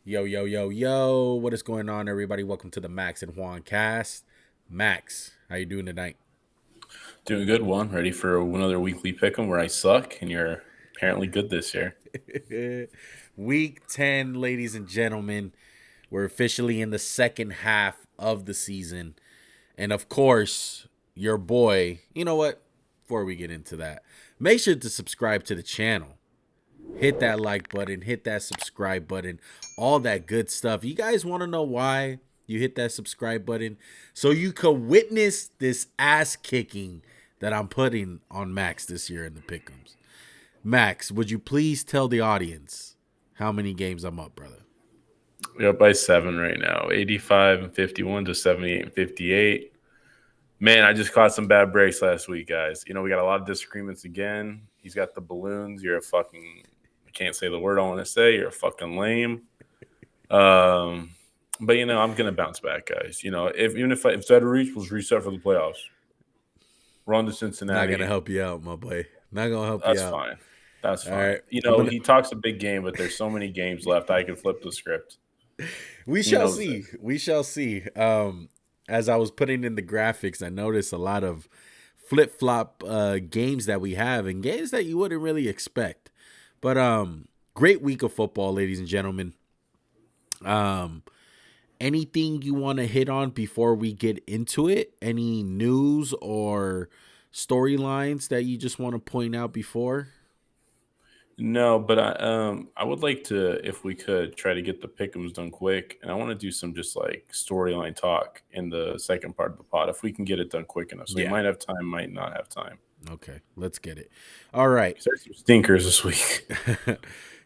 Yo, yo, yo, yo. What is going on, everybody? Welcome to the Max and Juan cast. Max, how you doing tonight? Doing good, one. Ready for another weekly pick'em where I suck and you're apparently good this year. Week 10, ladies and gentlemen. We're officially in the second half of the season. And of course, your boy, you know what? Before we get into that, make sure to subscribe to the channel. Hit that like button, hit that subscribe button, all that good stuff. You guys want to know why you hit that subscribe button? So you could witness this ass kicking that I'm putting on Max this year in the pick'ems. Max, would you please tell the audience how many games I'm up, brother? We're up by 7 right now, 85 and 51 to 78 and 58. Man, I just caught some bad breaks last week, guys. We got a lot of disagreements again. He's got the balloons. You're a fucking, I can't say the word I want to say. You're a fucking lame. Um, but I'm gonna bounce back, guys. If that reach was reset for the playoffs, run to Not gonna Cincinnati. help you out, my boy. Not gonna help you That's out. fine. That's All fine. right, I'm gonna. He talks a big game, but there's so many games left. I can flip the script. We He shall knows see. this. We shall see. As I was putting in the graphics, I noticed a lot of flip flop games that we have and games that you wouldn't really expect. But great week of football, ladies and gentlemen. Um, Anything you want to hit on before we get into it? Any news or storylines that you just want to point out before? No, but I would like to, if we could, try to get the pickums done quick, and I want to do some just like storyline talk in the second part of the pod if we can get it done quick enough. So we Yeah. might have time, might not have time. Okay, let's get it. All right. 'Cause there's some stinkers this week.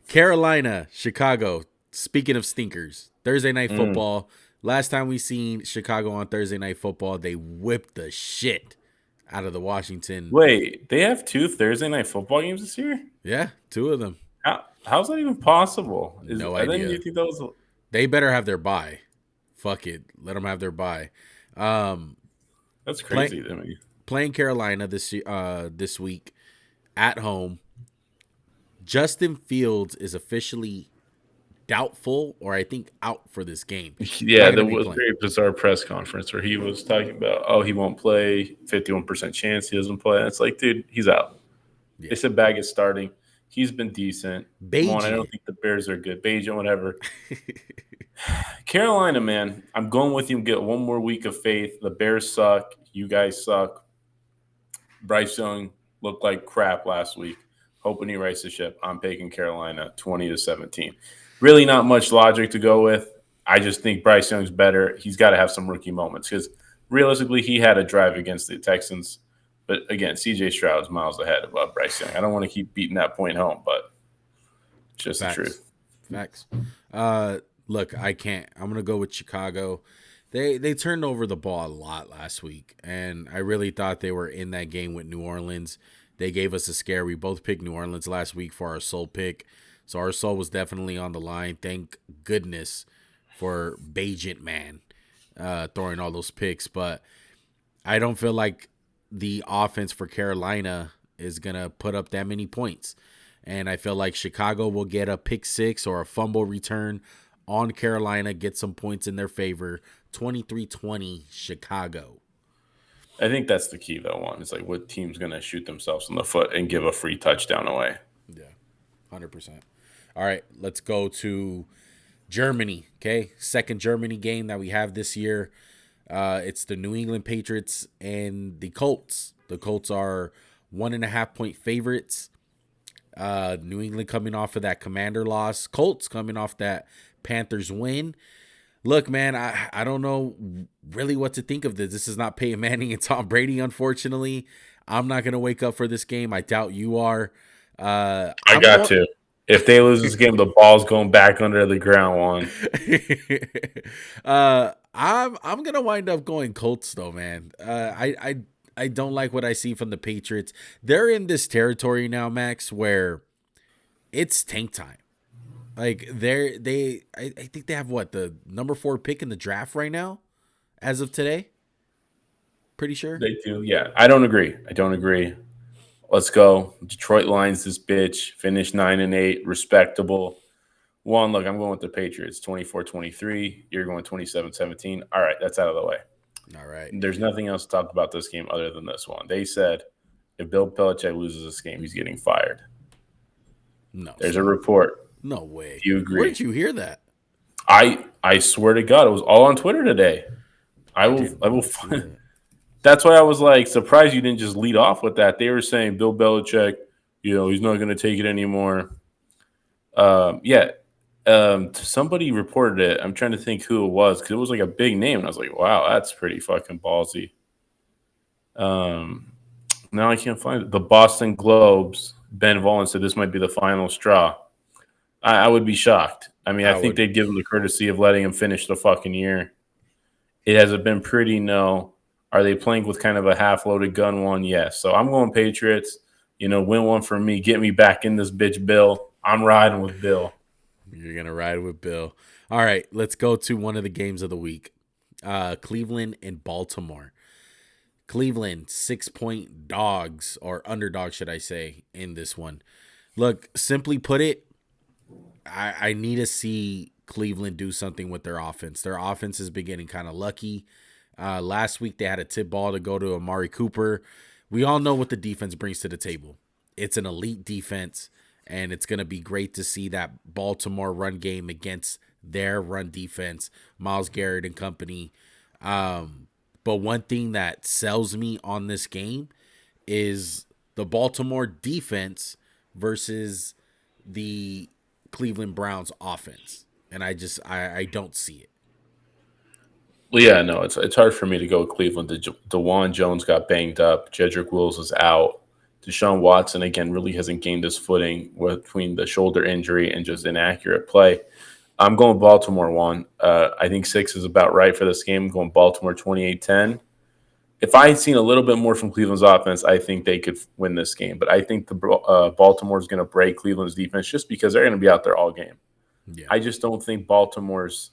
Carolina, Chicago. Speaking of stinkers, Thursday night Mm. football. Last time we seen Chicago on Thursday night football, they whipped the shit out of the Washington. Wait, they have two Thursday night football games this year? Yeah, two of them. How's that even possible? No And then you idea. think that was They better have their bye. Fuck it, let them have their bye. Um, that's play, crazy to me. Playing Carolina this week at home. Justin Fields is officially doubtful, or I think out for this game. Yeah, Not there gonna be was a playing. very bizarre press conference where he was talking about, oh, he won't play, 51% chance he doesn't play. And it's like, dude, he's out. Yeah, They said Bag is starting. He's been decent. Come on, I don't Beijing. think the Bears are good. Beijing, whatever. Carolina, man, I'm going with you. Get one more week of faith. The Bears suck. You guys suck. Bryce Young looked like crap last week. Hoping he rights the ship. I'm taking Carolina 20-17. Really not much logic to go with. I just think Bryce Young's better. He's got to have some rookie moments because realistically, he had a drive against the Texans. But again, CJ Stroud's miles ahead of Bryce Young. I don't want to keep beating that point home, but it's just the Facts. truth. Facts. Uh Look, I can't. I'm gonna go with Chicago. They turned over the ball a lot last week, and I really thought they were in that game with New Orleans. They gave us a scare. We both picked New Orleans last week for our soul pick. So our soul was definitely on the line. Thank goodness for Bajent man throwing all those picks. But I don't feel like the offense for Carolina is gonna put up that many points. And I feel like Chicago will get a pick six or a fumble return on Carolina, get some points in their favor. 23-20 Chicago. I think that's the key, though. One, it's like what team's going to shoot themselves in the foot and give a free touchdown away. Yeah, 100%. All right, let's go to Germany. Okay, second Germany game that we have this year. It's the New England Patriots and the Colts. The Colts are 1.5 point favorites. New England coming off of that Commander loss. Colts coming off that Panthers win. Look, man, I don't know really what to think of this. This is not Peyton Manning and Tom Brady, unfortunately. I'm not gonna wake up for this game. I doubt you are. I I'm got going. to. If they lose this game, the ball's going back under the ground. One. I'm gonna wind up going Colts though, man. I don't like what I see from the Patriots. They're in this territory now, Max, where it's tank time. Like I think they have what, the number 4 pick in the draft right now, as of today. Pretty sure. They do. Yeah. I don't agree. I don't agree. Let's go. Detroit Lions this bitch. Finish 9-8. Respectable. One, look, I'm going with the Patriots 24-23. You're going 27-17. All right, that's out of the way. All right. There's nothing else to talk about this game other than this one. They said if Bill Belichick loses this game, he's getting fired. No. There's a report. No way. Do you agree? Where did you hear that? I swear to God, it was all on Twitter today. I will. That's why I was like surprised you didn't just lead off with that. They were saying Bill Belichick, he's not going to take it anymore. Somebody reported it. I'm trying to think who it was because it was like a big name, and I was like, wow, that's pretty fucking ballsy. Now I can't find it. The Boston Globe's Ben Volin said this might be the final straw. I would be shocked. I mean, I think they'd give him the courtesy of letting him finish the fucking year. It hasn't been pretty, no. Are they playing with kind of a half-loaded gun one? Yes. So I'm going Patriots. Win one for me. Get me back in this bitch, Bill. I'm riding with Bill. You're going to ride with Bill. All right, let's go to one of the games of the week. Cleveland and Baltimore. Cleveland, 6-point dogs, or underdogs, should I say, in this one. Look, simply put it, I need to see Cleveland do something with their offense. Their offense has been getting kind of lucky. Last week, they had a tip ball to go to Amari Cooper. We all know what the defense brings to the table. It's an elite defense, and it's going to be great to see that Baltimore run game against their run defense, Myles Garrett and company. But one thing that sells me on this game is the Baltimore defense versus the Cleveland Browns offense. And I don't see it. Well, yeah, no, it's hard for me to go with Cleveland. DeJuan Jones got banged up. Jedrick Wills is out. Deshaun Watson, again, really hasn't gained his footing between the shoulder injury and just inaccurate play. I'm going Baltimore 1. I think 6 is about right for this game. I'm going Baltimore 28-10. If I had seen a little bit more from Cleveland's offense, I think they could win this game. But I think Baltimore is going to break Cleveland's defense just because they're going to be out there all game. Yeah. I just don't think Baltimore's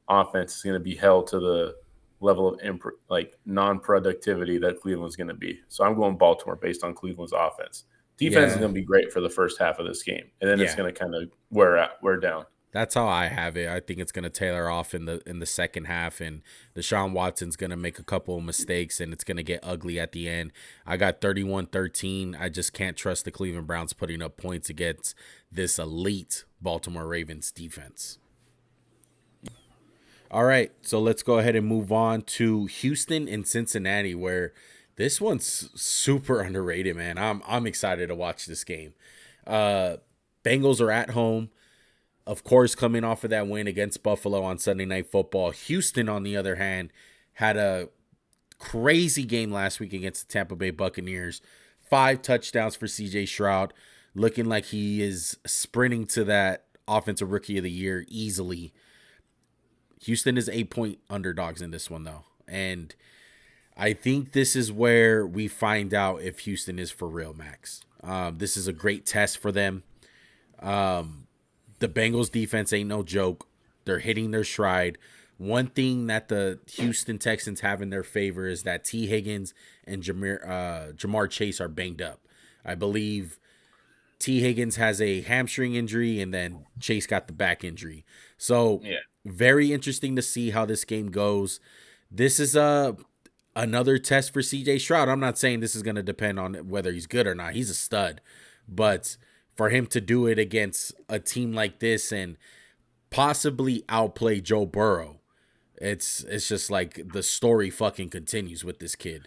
offense is going to be held to the level of non-productivity that Cleveland's going to be. So I'm going Baltimore based on Cleveland's offense. Defense is going to be great for the first half of this game, and then it's going to kind of wear down. That's how I have it. I think it's going to tailor off in the second half, and Deshaun Watson's going to make a couple of mistakes, and it's going to get ugly at the end. I got 31-13. I just can't trust the Cleveland Browns putting up points against this elite Baltimore Ravens defense. All right, so let's go ahead and move on to Houston and Cincinnati, where this one's super underrated, man. I'm excited to watch this game. Bengals are at home. Of course, coming off of that win against Buffalo on Sunday Night Football. Houston, on the other hand, had a crazy game last week against the Tampa Bay Buccaneers. 5 touchdowns for C.J. Stroud, looking like he is sprinting to that Offensive Rookie of the Year easily. Houston is 8-point underdogs in this one, though. And I think this is where we find out if Houston is for real, Max. This is a great test for them. The Bengals defense ain't no joke. They're hitting their stride. One thing that the Houston Texans have in their favor is that T. Higgins and Jamar Chase are banged up. I believe T. Higgins has a hamstring injury, and then Chase got the back injury. So very interesting to see how this game goes. This is another test for C.J. Stroud. I'm not saying this is going to depend on whether he's good or not. He's a stud. But for him to do it against a team like this and possibly outplay Joe Burrow, it's just like the story fucking continues with this kid.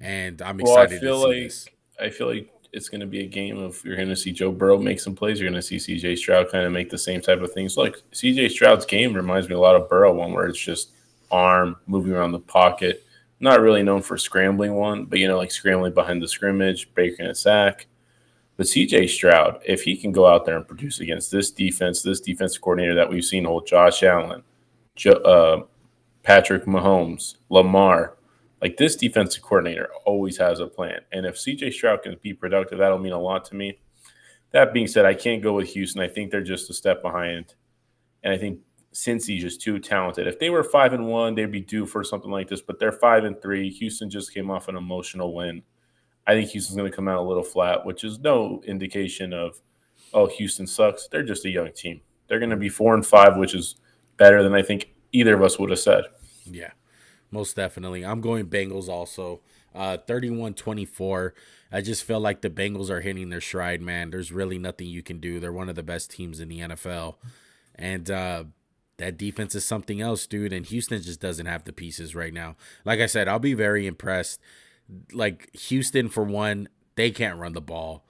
And I'm excited to see this. I feel like it's going to be a game of you're going to see Joe Burrow make some plays. You're going to see C.J. Stroud kind of make the same type of things. Like C.J. Stroud's game reminds me a lot of Burrow one where it's just arm, moving around the pocket. Not really known for scrambling one, but, like scrambling behind the scrimmage, breaking a sack. But C.J. Stroud, if he can go out there and produce against this defensive coordinator that we've seen hold Josh Allen, Patrick Mahomes, Lamar, like this defensive coordinator always has a plan. And if C.J. Stroud can be productive, that'll mean a lot to me. That being said, I can't go with Houston. I think they're just a step behind. And I think Cincy's just too talented. If they were 5-1, they'd be due for something like this. But they're 5-3. Houston just came off an emotional win. I think Houston's going to come out a little flat, which is no indication of, Houston sucks. They're just a young team. They're going to be 4-5, which is better than I think either of us would have said. Yeah, most definitely. I'm going Bengals also. 31-24. I just feel like the Bengals are hitting their stride, man. There's really nothing you can do. They're one of the best teams in the NFL. And that defense is something else, dude. And Houston just doesn't have the pieces right now. Like I said, I'll be very impressed. Like Houston, for one, they can't run the ball.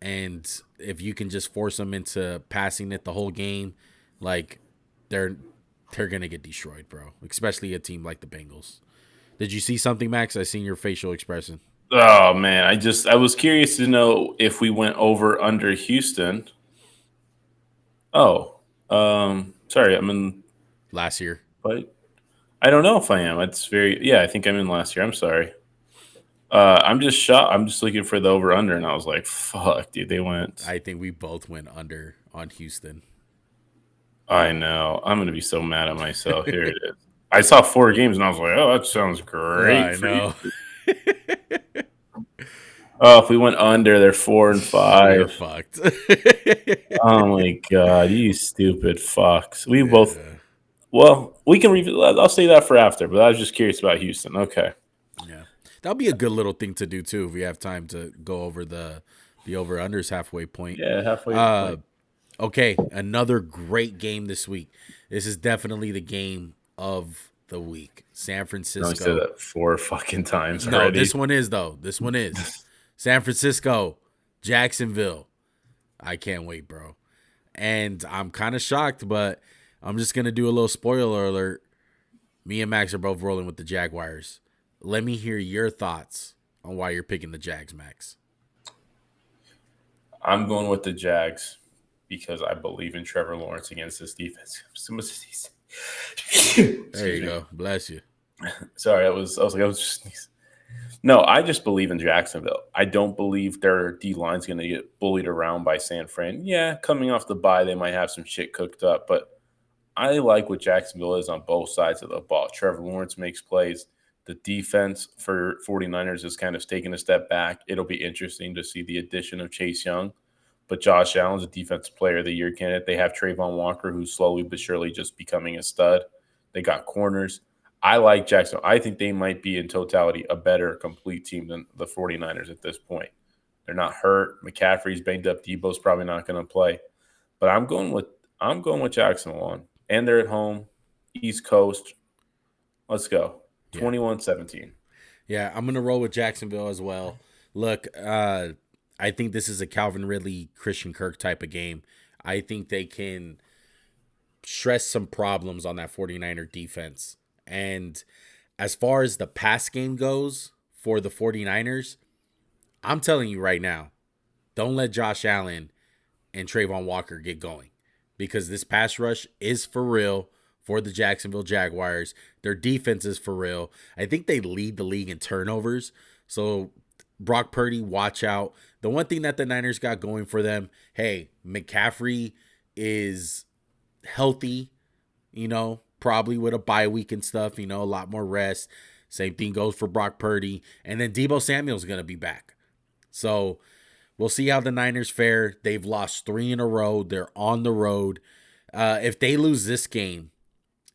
And if you can just force them into passing it the whole game, like they're going to get destroyed, bro. Especially a team like the Bengals. Did you see something, Max? I seen your facial expression. Oh man, I was curious to know if we went over under Houston. Oh, sorry, I'm in Last year. But I don't know if I am. I think I'm in last year. I'm sorry. I'm just shocked. I'm just looking for the over under, and I was like, "Fuck, dude, they went." I think we both went under on Houston. I know. I'm gonna be so mad at myself. Here it is. I saw 4 games, and I was like, "Oh, that sounds great." I know. Oh, if we went under, they're 4-5. You're fucked. Oh my god, you stupid fucks. We both. Yeah. Well, we can. I'll say that for after. But I was just curious about Houston. Okay. Yeah. That'll be a good little thing to do too if we have time to go over the over unders halfway point. Yeah, halfway point. Okay, another great game this week. This is definitely the game of the week. San Francisco. I said that 4 fucking times No, already. this one is though. This one is San Francisco, Jacksonville. I can't wait, bro. And I'm kind of shocked, but I'm just gonna do a little spoiler alert. Me and Max are both rolling with the Jaguars. Let me hear your thoughts on why you're picking the Jags, Max. I'm going with the Jags because I believe in Trevor Lawrence against this defense. There you go. Bless you. Sorry, I was just sneezing. No, I just believe in Jacksonville. I don't believe their D line's going to get bullied around by San Fran. Yeah, coming off the bye, they might have some shit cooked up, but I like what Jacksonville is on both sides of the ball. Trevor Lawrence makes plays. The defense for 49ers is kind of taking a step back. It'll be interesting to see the addition of Chase Young. But Josh Allen's a defensive player of the year candidate. They have Trayvon Walker, who's slowly but surely just becoming a stud. They got corners. I like Jacksonville. I think they might be in totality a better complete team than the 49ers at this point. They're not hurt. McCaffrey's banged up. Debo's probably not going to play. But I'm going with Jacksonville on. And they're at home, East Coast. Let's go. 21-17. Yeah, I'm going to roll with Jacksonville as well. Look, I think this is a Calvin Ridley, Christian Kirk type of game. I think they can stress some problems on that 49er defense. And as far as the pass game goes for the 49ers, I'm telling you right now, don't let Josh Allen and Trayvon Walker get going because this pass rush is for real for the Jacksonville Jaguars. Their defense is for real. I think they lead the league in turnovers. So Brock Purdy, watch out. The one thing that the Niners got going for them, hey, McCaffrey is healthy, probably with a bye week and stuff, a lot more rest. Same thing goes for Brock Purdy. And then Deebo Samuel's going to be back. So we'll see how the Niners fare. They've lost 3 in a row. They're on the road. If they lose this game,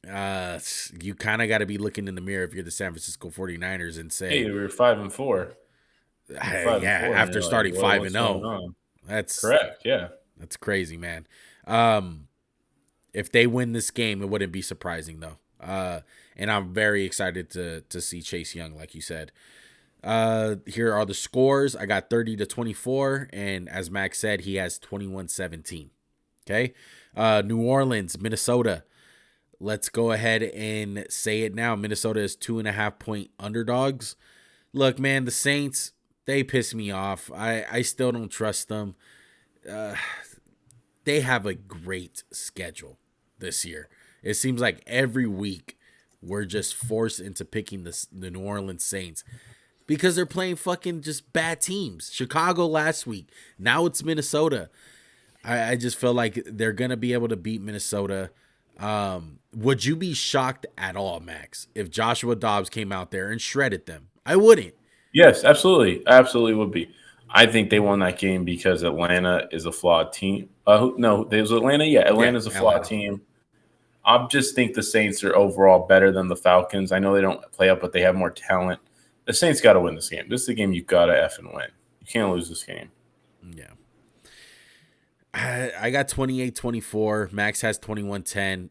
you kind of got to be looking in the mirror if you're the San Francisco 49ers and say, hey, we're 5-4. After starting 5-0. That's correct. Yeah. That's crazy, man. If they win this game, it wouldn't be surprising though. And I'm very excited to see Chase Young, like you said. Here are the scores. I got 30-24, and as Max said, he has 21-17. Okay. New Orleans, Minnesota. Let's go ahead and say it now. Minnesota is 2.5-point underdogs. Look, man, the Saints, they piss me off. I still don't trust them. They have a great schedule this year. It seems like every week we're just forced into picking the New Orleans Saints because they're playing fucking just bad teams. Chicago last week. Now it's Minnesota. I just feel like they're going to be able to beat Minnesota. Would you be shocked at all, Max, if Joshua Dobbs came out there and shredded them? I wouldn't. Yes, absolutely. Absolutely would be. I think they won that game because Atlanta is a flawed team. No, there's Atlanta. Yeah, Atlanta's a flawed team. I just think the Saints are overall better than the Falcons. I know they don't play up, but they have more talent. The Saints got to win this game. This is the game you got to effing win. You can't lose this game. Yeah. I got 28-24. Max has 21-10.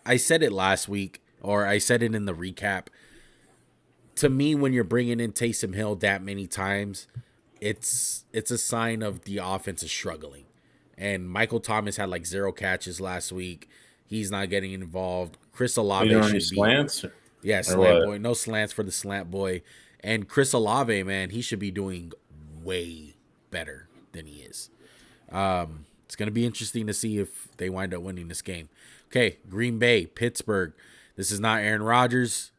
I said it last week, or I said it in the recap. To me, when you're bringing in Taysom Hill that many times, it's a sign of the offense is struggling. And Michael Thomas had like 0 catches last week. He's not getting involved. Chris Olave should be slants. Yeah, slant boy. No slants for the slant boy. And Chris Olave, man, he should be doing way better than he is. It's going to be interesting to see if they wind up winning this game. Okay, Green Bay, Pittsburgh. This is not Aaron Rodgers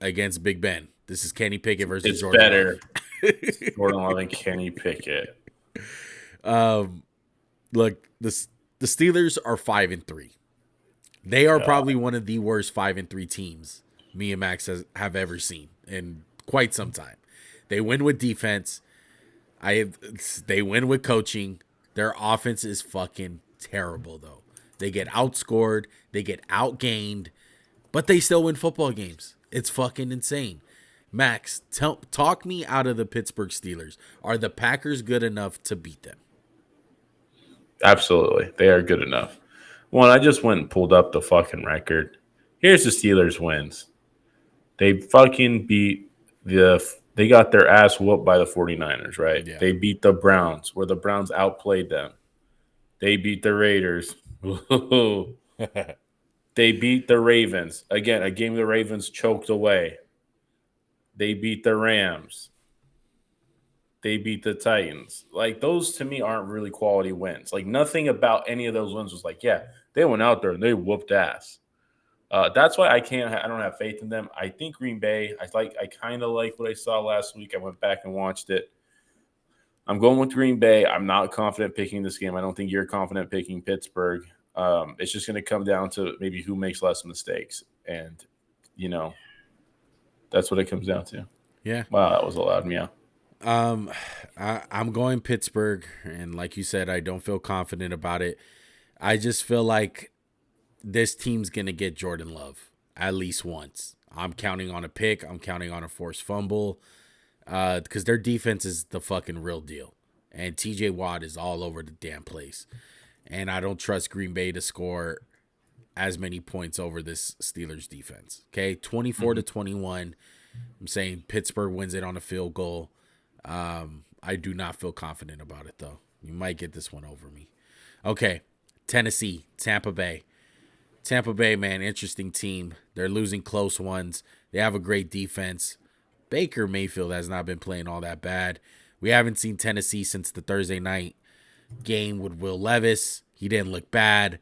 against Big Ben. This is Kenny Pickett versus it's Jordan better. Jordan Love and Kenny Pickett. Look, the Steelers are 5-3. They are probably one of the worst 5-3 teams me and Max have ever seen in quite some time. They win with defense. They win with coaching. Their offense is fucking terrible, though. They get outscored. They get outgained. But they still win football games. It's fucking insane. Max, talk me out of the Pittsburgh Steelers. Are the Packers good enough to beat them? Absolutely. They are good enough. One, I just went and pulled up the fucking record. Here's the Steelers' wins. They fucking beat they got their ass whooped by the 49ers, right? Yeah. They beat the Browns, where the Browns outplayed them. They beat the Raiders. They beat the Ravens. Again, a game the Ravens choked away. They beat the Rams. They beat the Titans. Like, those to me aren't really quality wins. Like, nothing about any of those wins was like, yeah, they went out there and they whooped ass. That's why I don't have faith in them. I think Green Bay, I kind of like what I saw last week. I went back and watched it. I'm going with Green Bay. I'm not confident picking this game. I don't think you're confident picking Pittsburgh. It's just going to come down to maybe who makes less mistakes. And, that's what it comes down to. Yeah. Wow, that was a loud meow. I'm going Pittsburgh, and like you said, I don't feel confident about it. I just feel like this team's going to get Jordan Love at least once. I'm counting on a pick. I'm counting on a forced fumble because their defense is the fucking real deal. And TJ Watt is all over the damn place. And I don't trust Green Bay to score as many points over this Steelers defense. Okay, 24-21. I'm saying Pittsburgh wins it on a field goal. I do not feel confident about it, though. You might get this one over me. Okay, Tennessee, Tampa Bay. Tampa Bay, man, interesting team. They're losing close ones. They have a great defense. Baker Mayfield has not been playing all that bad. We haven't seen Tennessee since the Thursday night game with Will Levis. He didn't look bad.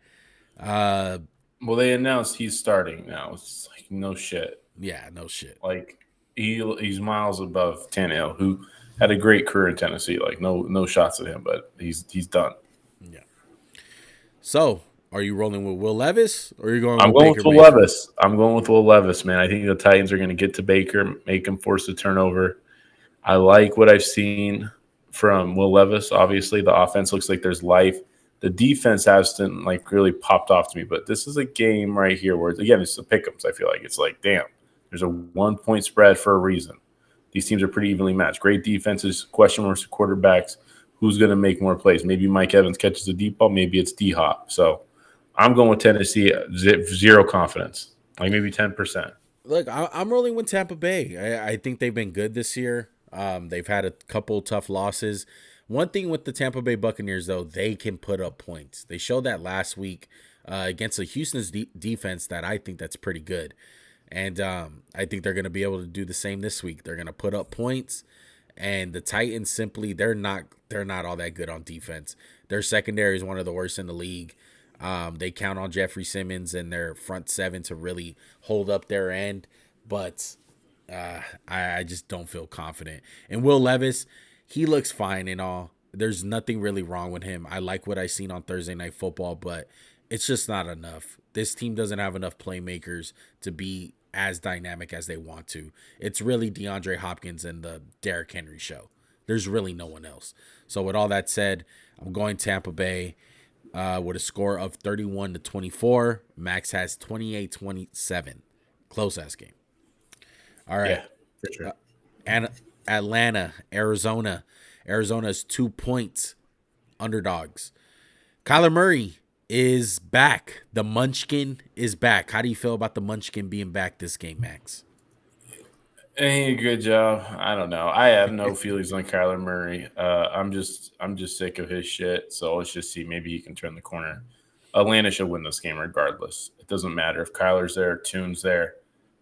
Well, they announced he's starting now. It's like, no shit. Yeah, no shit. Like, he's miles above Tannehill, who had a great career in Tennessee. Like, no shots at him, but he's done. Yeah. So, are you rolling with Will Levis, or are you going? I'm going with Will Levis. I'm going with Will Levis, man. I think the Titans are going to get to Baker, make him force a turnover. I like what I've seen from Will Levis. Obviously, the offense looks like there's life. The defense hasn't like really popped off to me, but this is a game right here where, again, it's the pick'ems. I feel like it's like, damn, there's a 1-point spread for a reason. These teams are pretty evenly matched. Great defenses, question marks to quarterbacks. Who's going to make more plays? Maybe Mike Evans catches a deep ball. Maybe it's D-Hop. So I'm going with Tennessee, 0 confidence, like maybe 10%. Look, I'm rolling with Tampa Bay. I think they've been good this year. They've had a couple tough losses. One thing with the Tampa Bay Buccaneers, though, they can put up points. They showed that last week against the Houston's defense that I think that's pretty good. And I think they're going to be able to do the same this week. They're going to put up points. And the Titans simply, they're not all that good on defense. Their secondary is one of the worst in the league. They count on Jeffrey Simmons and their front seven to really hold up their end. But I just don't feel confident. And Will Levis, he looks fine and all. There's nothing really wrong with him. I like what I seen on Thursday Night Football, but it's just not enough. This team doesn't have enough playmakers to be as dynamic as they want to. It's really DeAndre Hopkins and the Derrick Henry show. There's really no one else. So with all that said, I'm going Tampa Bay with a score of 31-24. Max has 28-27. Close ass game. All right. Yeah, for sure. And Atlanta, Arizona. Arizona's 2 points underdogs. Kyler Murray is back. The Munchkin is back. How do you feel about the Munchkin being back this game, Max? Hey, good job. I don't know. I have no feelings on Kyler Murray. I'm just sick of his shit. So let's just see. Maybe he can turn the corner. Atlanta should win this game regardless. It doesn't matter if Kyler's there, Tune's there.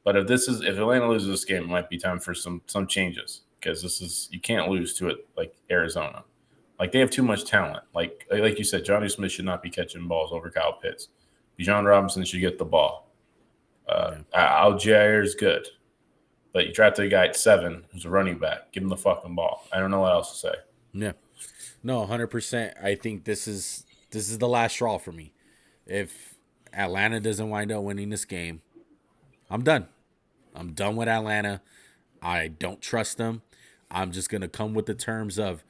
But if Atlanta loses this game, it might be time for some changes because you can't lose to it like Arizona. Like they have too much talent. Like you said, Johnny Smith should not be catching balls over Kyle Pitts. Bijan Robinson should get the ball. Algier is good. But you drafted a guy at 7 who's a running back. Give him the fucking ball. I don't know what else to say. Yeah. No, 100%. I think this is the last straw for me. If Atlanta doesn't wind up winning this game, I'm done. I'm done with Atlanta. I don't trust them. I'm just going to come with the terms of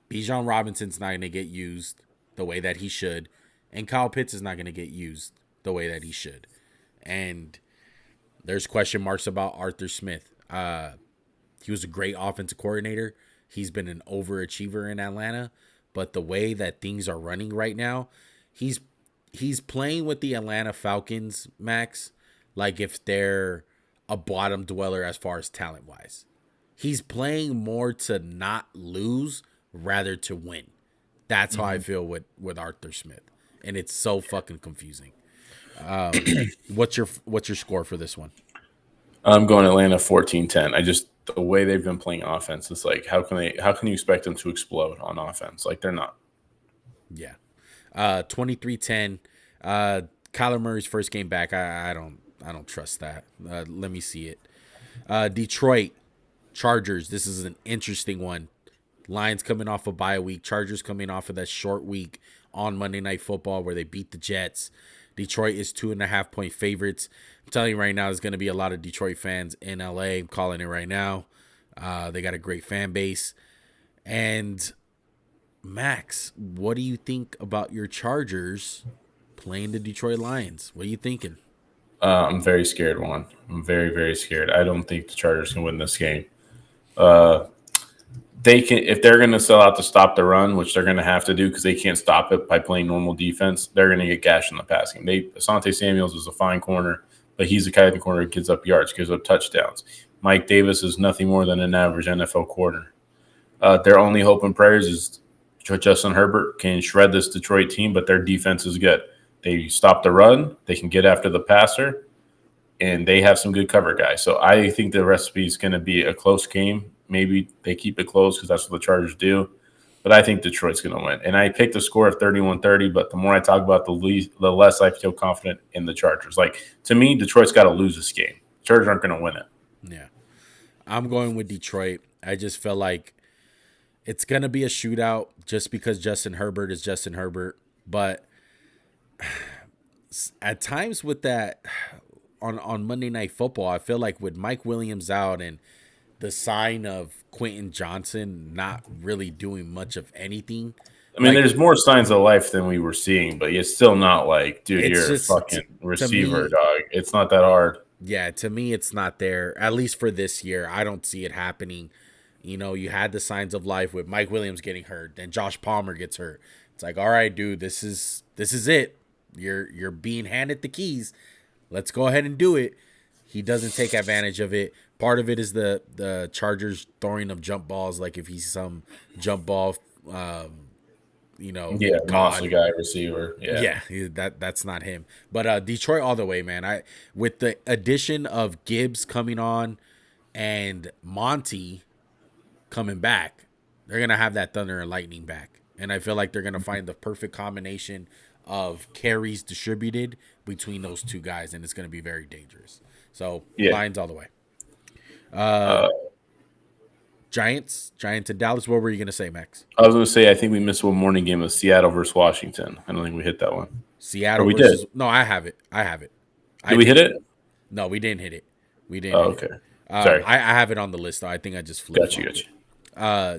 Bijan Robinson's not going to get used the way that he should, and Kyle Pitts is not going to get used the way that he should. And there's question marks about Arthur Smith. He was a great offensive coordinator. He's been an overachiever in Atlanta, but the way that things are running right now, he's playing with the Atlanta Falcons, Max, like if they're a bottom dweller as far as talent-wise. He's playing more to not lose rather to win. That's how I feel with Arthur Smith, and it's so fucking confusing. What's your score for this one? I'm going Atlanta 14-10. The way they've been playing offense, it's like how can you expect them to explode on offense? Like they're not. Yeah. 23-10. Kyler Murray's first game back. I don't trust that. Let me see it. Detroit Chargers. This is an interesting one. Lions coming off a bye week. Chargers coming off of that short week on Monday Night Football where they beat the Jets. Detroit is 2.5-point favorites. I'm telling you right now, there's going to be a lot of Detroit fans in LA. I'm calling it right now. They got a great fan base. And Max, what do you think about your Chargers playing the Detroit Lions? What are you thinking? I'm very scared, Juan. I'm very, very scared. I don't think the Chargers can win this game. They can, if they're going to sell out to stop the run, which they're going to have to do because they can't stop it by playing normal defense. They're going to get gashed in the passing. Asante Samuels is a fine corner, but he's the kind of corner that gives up yards, gives up touchdowns. Mike Davis is nothing more than an average NFL corner. Their only hope and prayers is Justin Herbert can shred this Detroit team, but their defense is good. They stop the run, they can get after the passer, and they have some good cover guys. So I think the recipe is going to be a close game. Maybe they keep it close because that's what the Chargers do. But I think Detroit's going to win. And I picked a score of 31-30, but the more I talk about the less I feel confident in the Chargers. Like, to me, Detroit's got to lose this game. The Chargers aren't going to win it. Yeah. I'm going with Detroit. I just feel like it's going to be a shootout just because Justin Herbert is Justin Herbert. But at times with that on Monday Night Football, I feel like with Mike Williams out and the sign of Quentin Johnson not really doing much of anything. I mean, there's more signs of life than we were seeing, but it's still not like, dude, you're a fucking receiver, dog. It's not that hard. Yeah, to me, it's not there, at least for this year. I don't see it happening. You know, you had the signs of life with Mike Williams getting hurt, then Josh Palmer gets hurt. It's like, all right, dude, this is it. You're being handed the keys. Let's go ahead and do it. He doesn't take advantage of it. Part of it is the Chargers throwing of jump balls, like if he's some jump ball, monster guy receiver. Yeah, that's not him. But Detroit all the way, man. With the addition of Gibbs coming on and Monty coming back, they're gonna have that thunder and lightning back, and I feel like they're gonna find the perfect combination of carries distributed between those two guys, and it's gonna be very dangerous. So Lions all the way. Giants in Dallas. What were you gonna say, Max? I was gonna say I think we missed one morning game of Seattle versus Washington. I don't think we hit that one. Seattle. We did. No, I have it. Did we hit it? No, we didn't hit it. We didn't. Oh, okay. Sorry. I have it on the list though. I think I just flipped. Got you.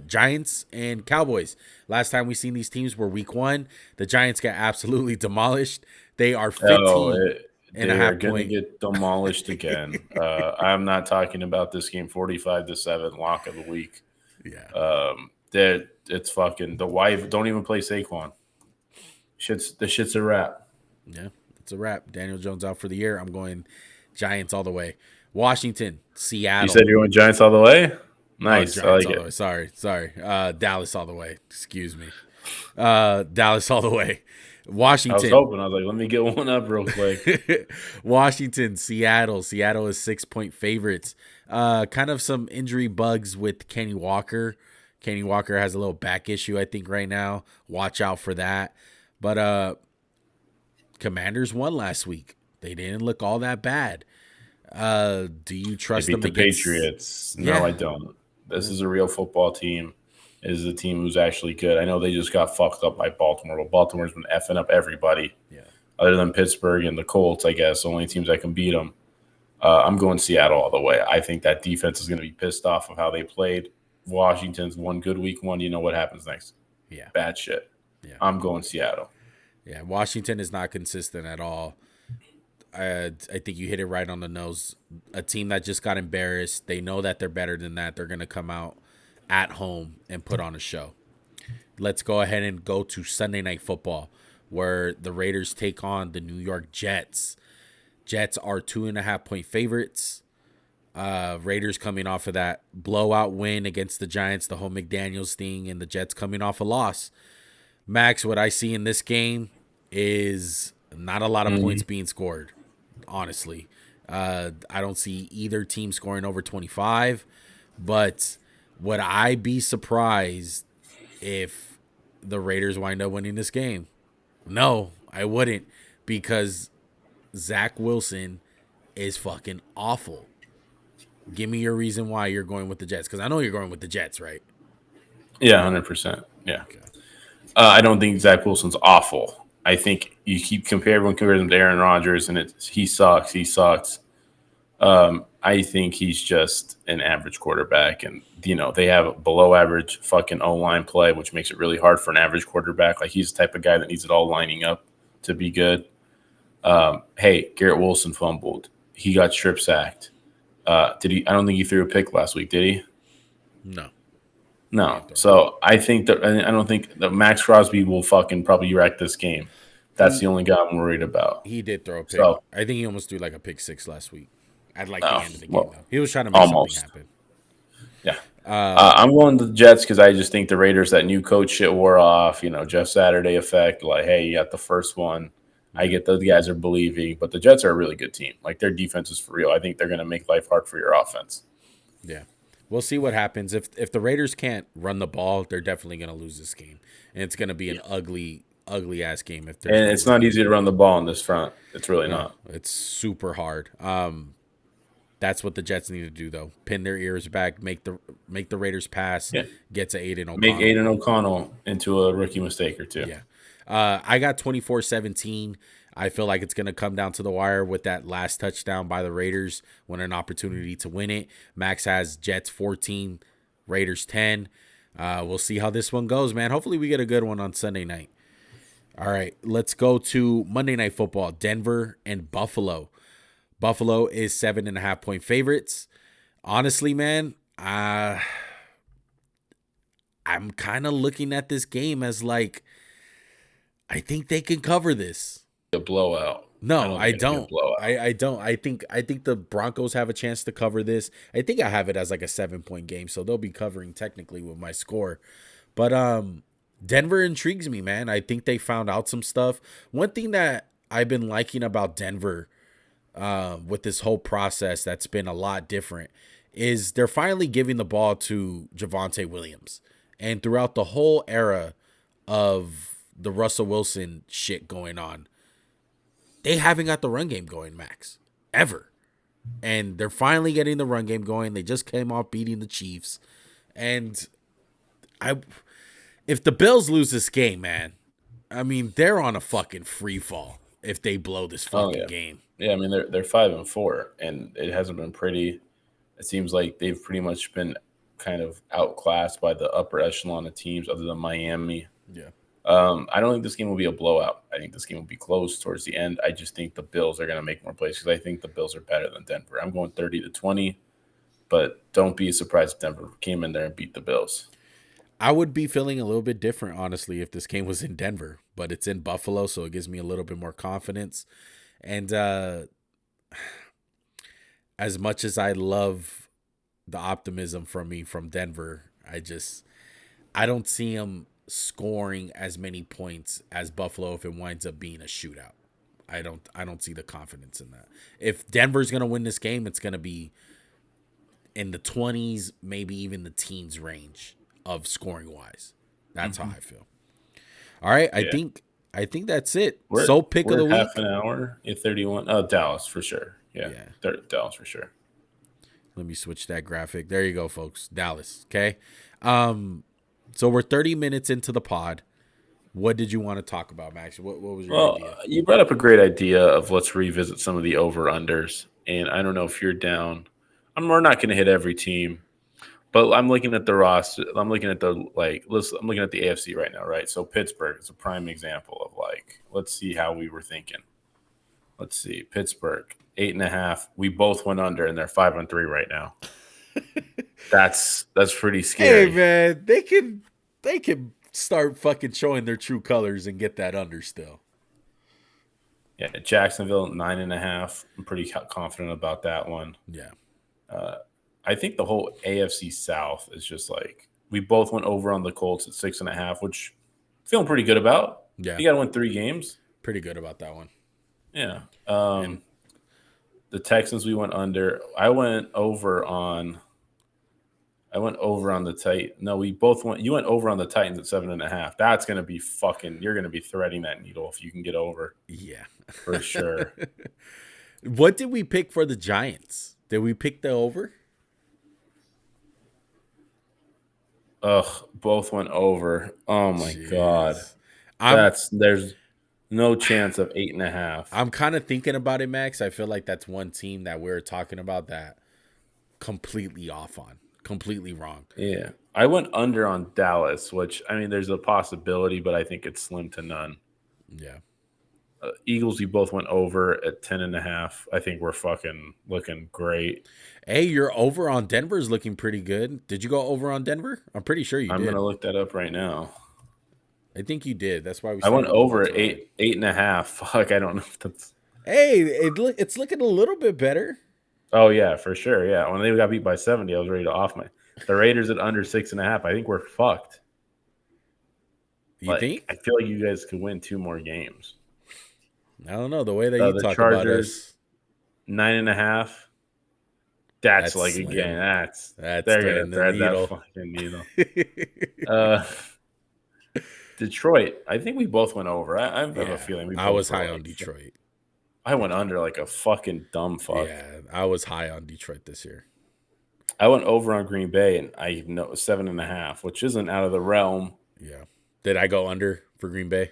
Giants and Cowboys. Last time we seen these teams were week 1. The Giants got absolutely demolished. They are 15 and a They are half going to point. get demolished again. I'm not talking about this game 45-7 lock of the week. Yeah. It's fucking the wife. Don't even play Saquon. The shit's a wrap. Yeah, it's a wrap. Daniel Jones out for the year. I'm going Giants all the way. Washington, Seattle. You said you're going Giants all the way? Nice. Giants I like all it. the way. Sorry. Dallas all the way. Excuse me. Dallas all the way. Washington. I was hoping. I was like, let me get one up real quick. Washington, Seattle. Seattle is 6-point favorites. Kind of some injury bugs with Kenny Walker. Kenny Walker has a little back issue, I think, right now. Watch out for that. But Commanders won last week. They didn't look all that bad. Do you trust They beat them the against Patriots? Yeah. No, I don't. This is a real football team. It is a team who's actually good. I know they just got fucked up by Baltimore. Well, Baltimore's been effing up everybody. Yeah. Other than Pittsburgh and the Colts, I guess, the only teams that can beat them. I'm going Seattle all the way. I think that defense is going to be pissed off of how they played. Washington's one good week 1. You know what happens next? Yeah. Bad shit. Yeah. I'm going Seattle. Yeah, Washington is not consistent at all. I think you hit it right on the nose. A team that just got embarrassed. They know that they're better than that. They're going to come out at home and put on a show. Let's go ahead and go to Sunday Night Football, where the Raiders take on the New York Jets. Jets are 2.5-point favorites. Raiders coming off of that blowout win against the Giants, the whole McDaniels thing, and the Jets coming off a loss. Max, what I see in this game is not a lot of points being scored, honestly. I don't see either team scoring over 25, but would I be surprised if the Raiders wind up winning this game? No, I wouldn't, because Zach Wilson is fucking awful. Give me your reason why you're going with the Jets, because I know you're going with the Jets, right? Yeah, 100%. Yeah. Okay. I don't think Zach Wilson's awful. I think everyone compares him to Aaron Rodgers, and he sucks. He sucks. I think he's just an average quarterback, and they have below average fucking O-line play, which makes it really hard for an average quarterback. Like, he's the type of guy that needs it all lining up to be good. Hey, Garrett Wilson fumbled. He got strip sacked. Did he? I don't think he threw a pick last week, did he? No. So I don't think that Max Crosby will fucking probably wreck this game. That's the only guy I'm worried about. He did throw a pick. So, I think he almost threw like a pick 6 last week. I'd like the end of the game, though. He was trying to make almost something happen. Yeah. I'm going to the Jets because I just think the Raiders, that new coach shit wore off. Jeff Saturday effect. Like, hey, you got the first one. I get those guys are believing, but the Jets are a really good team. Like, their defense is for real. I think they're going to make life hard for your offense. Yeah. We'll see what happens. If the Raiders can't run the ball, they're definitely going to lose this game. And it's going to be an ugly ass game. And it's not easy to run the ball on this front. It's really not. It's super hard. That's what the Jets need to do, though. Pin their ears back, make the Raiders pass, get to Aiden O'Connell. Make Aiden O'Connell into a rookie mistake or two. Yeah. I got 24-17. I feel like it's going to come down to the wire with that last touchdown by the Raiders when an opportunity to win it. Max has Jets 14, Raiders 10. We'll see how this one goes, man. Hopefully we get a good one on Sunday night. All right, let's go to Monday Night Football, Denver and Buffalo. Buffalo is 7.5-point favorites. Honestly, man, I'm kind of looking at this game as like, I think they can cover this. A blowout. No, I don't. I don't. I think the Broncos have a chance to cover this. I think I have it as like a 7-point game, so they'll be covering technically with my score. But Denver intrigues me, man. I think they found out some stuff. One thing that I've been liking about Denver with this whole process that's been a lot different is they're finally giving the ball to Javonte Williams. And throughout the whole era of the Russell Wilson shit going on, they haven't got the run game going, Max, ever. And they're finally getting the run game going. They just came off beating the Chiefs. And if the Bills lose this game, man, I mean, they're on a fucking free fall if they blow this fucking game. Yeah, I mean, they're 5-4, and it hasn't been pretty. It seems like they've pretty much been kind of outclassed by the upper echelon of teams other than Miami. Yeah. I don't think this game will be a blowout. I think this game will be close towards the end. I just think the Bills are going to make more plays because I think the Bills are better than Denver. I'm going 30-20, but don't be surprised if Denver came in there and beat the Bills. I would be feeling a little bit different, honestly, if this game was in Denver, but it's in Buffalo, so it gives me a little bit more confidence. And as much as I love the optimism from Denver, I don't see them scoring as many points as Buffalo if it winds up being a shootout. I don't see the confidence in that. If Denver's going to win this game, it's going to be in the 20s, maybe even the teens range of scoring wise. That's how I feel. All right, yeah. I think that's it. So pick of the week. Half an hour, 31. Oh, Dallas for sure. Yeah. Dallas for sure. Let me switch that graphic. There you go, folks. Dallas. Okay. So we're 30 minutes into the pod. What did you want to talk about, Max? What was your idea? You brought up a great idea of let's revisit some of the over-unders. And I don't know if you're down. We're not going to hit every team. But I'm looking at the roster. I'm looking at the AFC right now, right? So Pittsburgh is a prime example of let's see how we were thinking. Let's see. Pittsburgh, 8.5. We both went under, and they're 5-3 right now. That's pretty scary. Hey man, they can start fucking showing their true colors and get that under still. Yeah, Jacksonville 9.5. I'm pretty confident about that one. Yeah. I think the whole AFC South is just we both went over on the Colts at 6.5, which I'm feeling pretty good about. Yeah. You got to win 3 games. Pretty good about that one. Yeah. The Texans, we went under. I went over on the Titans. No, we both went. You went over on the Titans at 7.5. That's going to be you're going to be threading that needle if you can get over. Yeah. For sure. What did we pick for the Giants? Did we pick the over? Both went over. Oh my God. There's no chance of 8.5. I'm kind of thinking about it, Max. I feel like that's one team that we're talking about that completely off on, completely wrong. Yeah. I went under on Dallas, which there's a possibility, but I think it's slim to none. Yeah. Eagles, we both went over at 10.5. I think we're fucking looking great. Hey, you're over on Denver's looking pretty good. Did you go over on Denver? I'm pretty sure you did. I'm going to look that up right now. I think you did. That's why I went over at 8.5. Fuck, I don't know if that's. Hey, it's looking a little bit better. Oh, yeah, for sure. Yeah. When they got beat by 70, I was ready to off the Raiders at under 6.5. I think we're fucked. You think? I feel like you guys could win 2 more games. I don't know. The way that you talk about us. 9.5. That's again, that's they're going to thread that fucking needle. Detroit, I think we both went over. I have a feeling I was high on Detroit. I went under like a fucking dumb fuck. Yeah, I was high on Detroit this year. I went over on Green Bay, and I know 7.5, which isn't out of the realm. Yeah. Did I go under for Green Bay?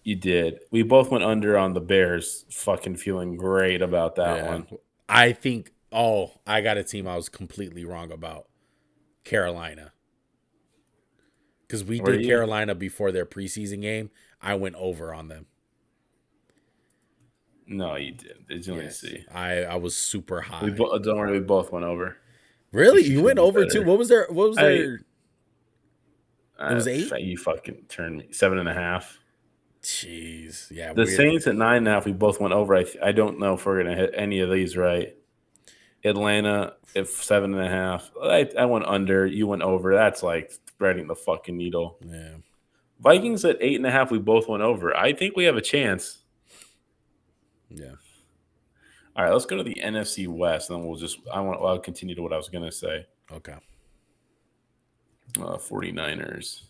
You did. We both went under on the Bears. Fucking feeling great about that one. I think. Oh, I got a team I was completely wrong about. Carolina. Because we did Carolina before their preseason game. I went over on them. No, you didn't. Did you see? I was super high. Don't worry, we both went over. Really? You went over too? What was their? It was 8. You fucking turned me 7.5. Jeez, yeah. The Saints at 9.5. We both went over. I don't know if we're gonna hit any of these right. Atlanta at 7.5. I went under. You went over. That's like threading the fucking needle. Yeah. Vikings at 8.5. We both went over. I think we have a chance. Yeah. All right, let's go to the NFC West, and then I'll continue to what I was gonna say. Okay. 49ers.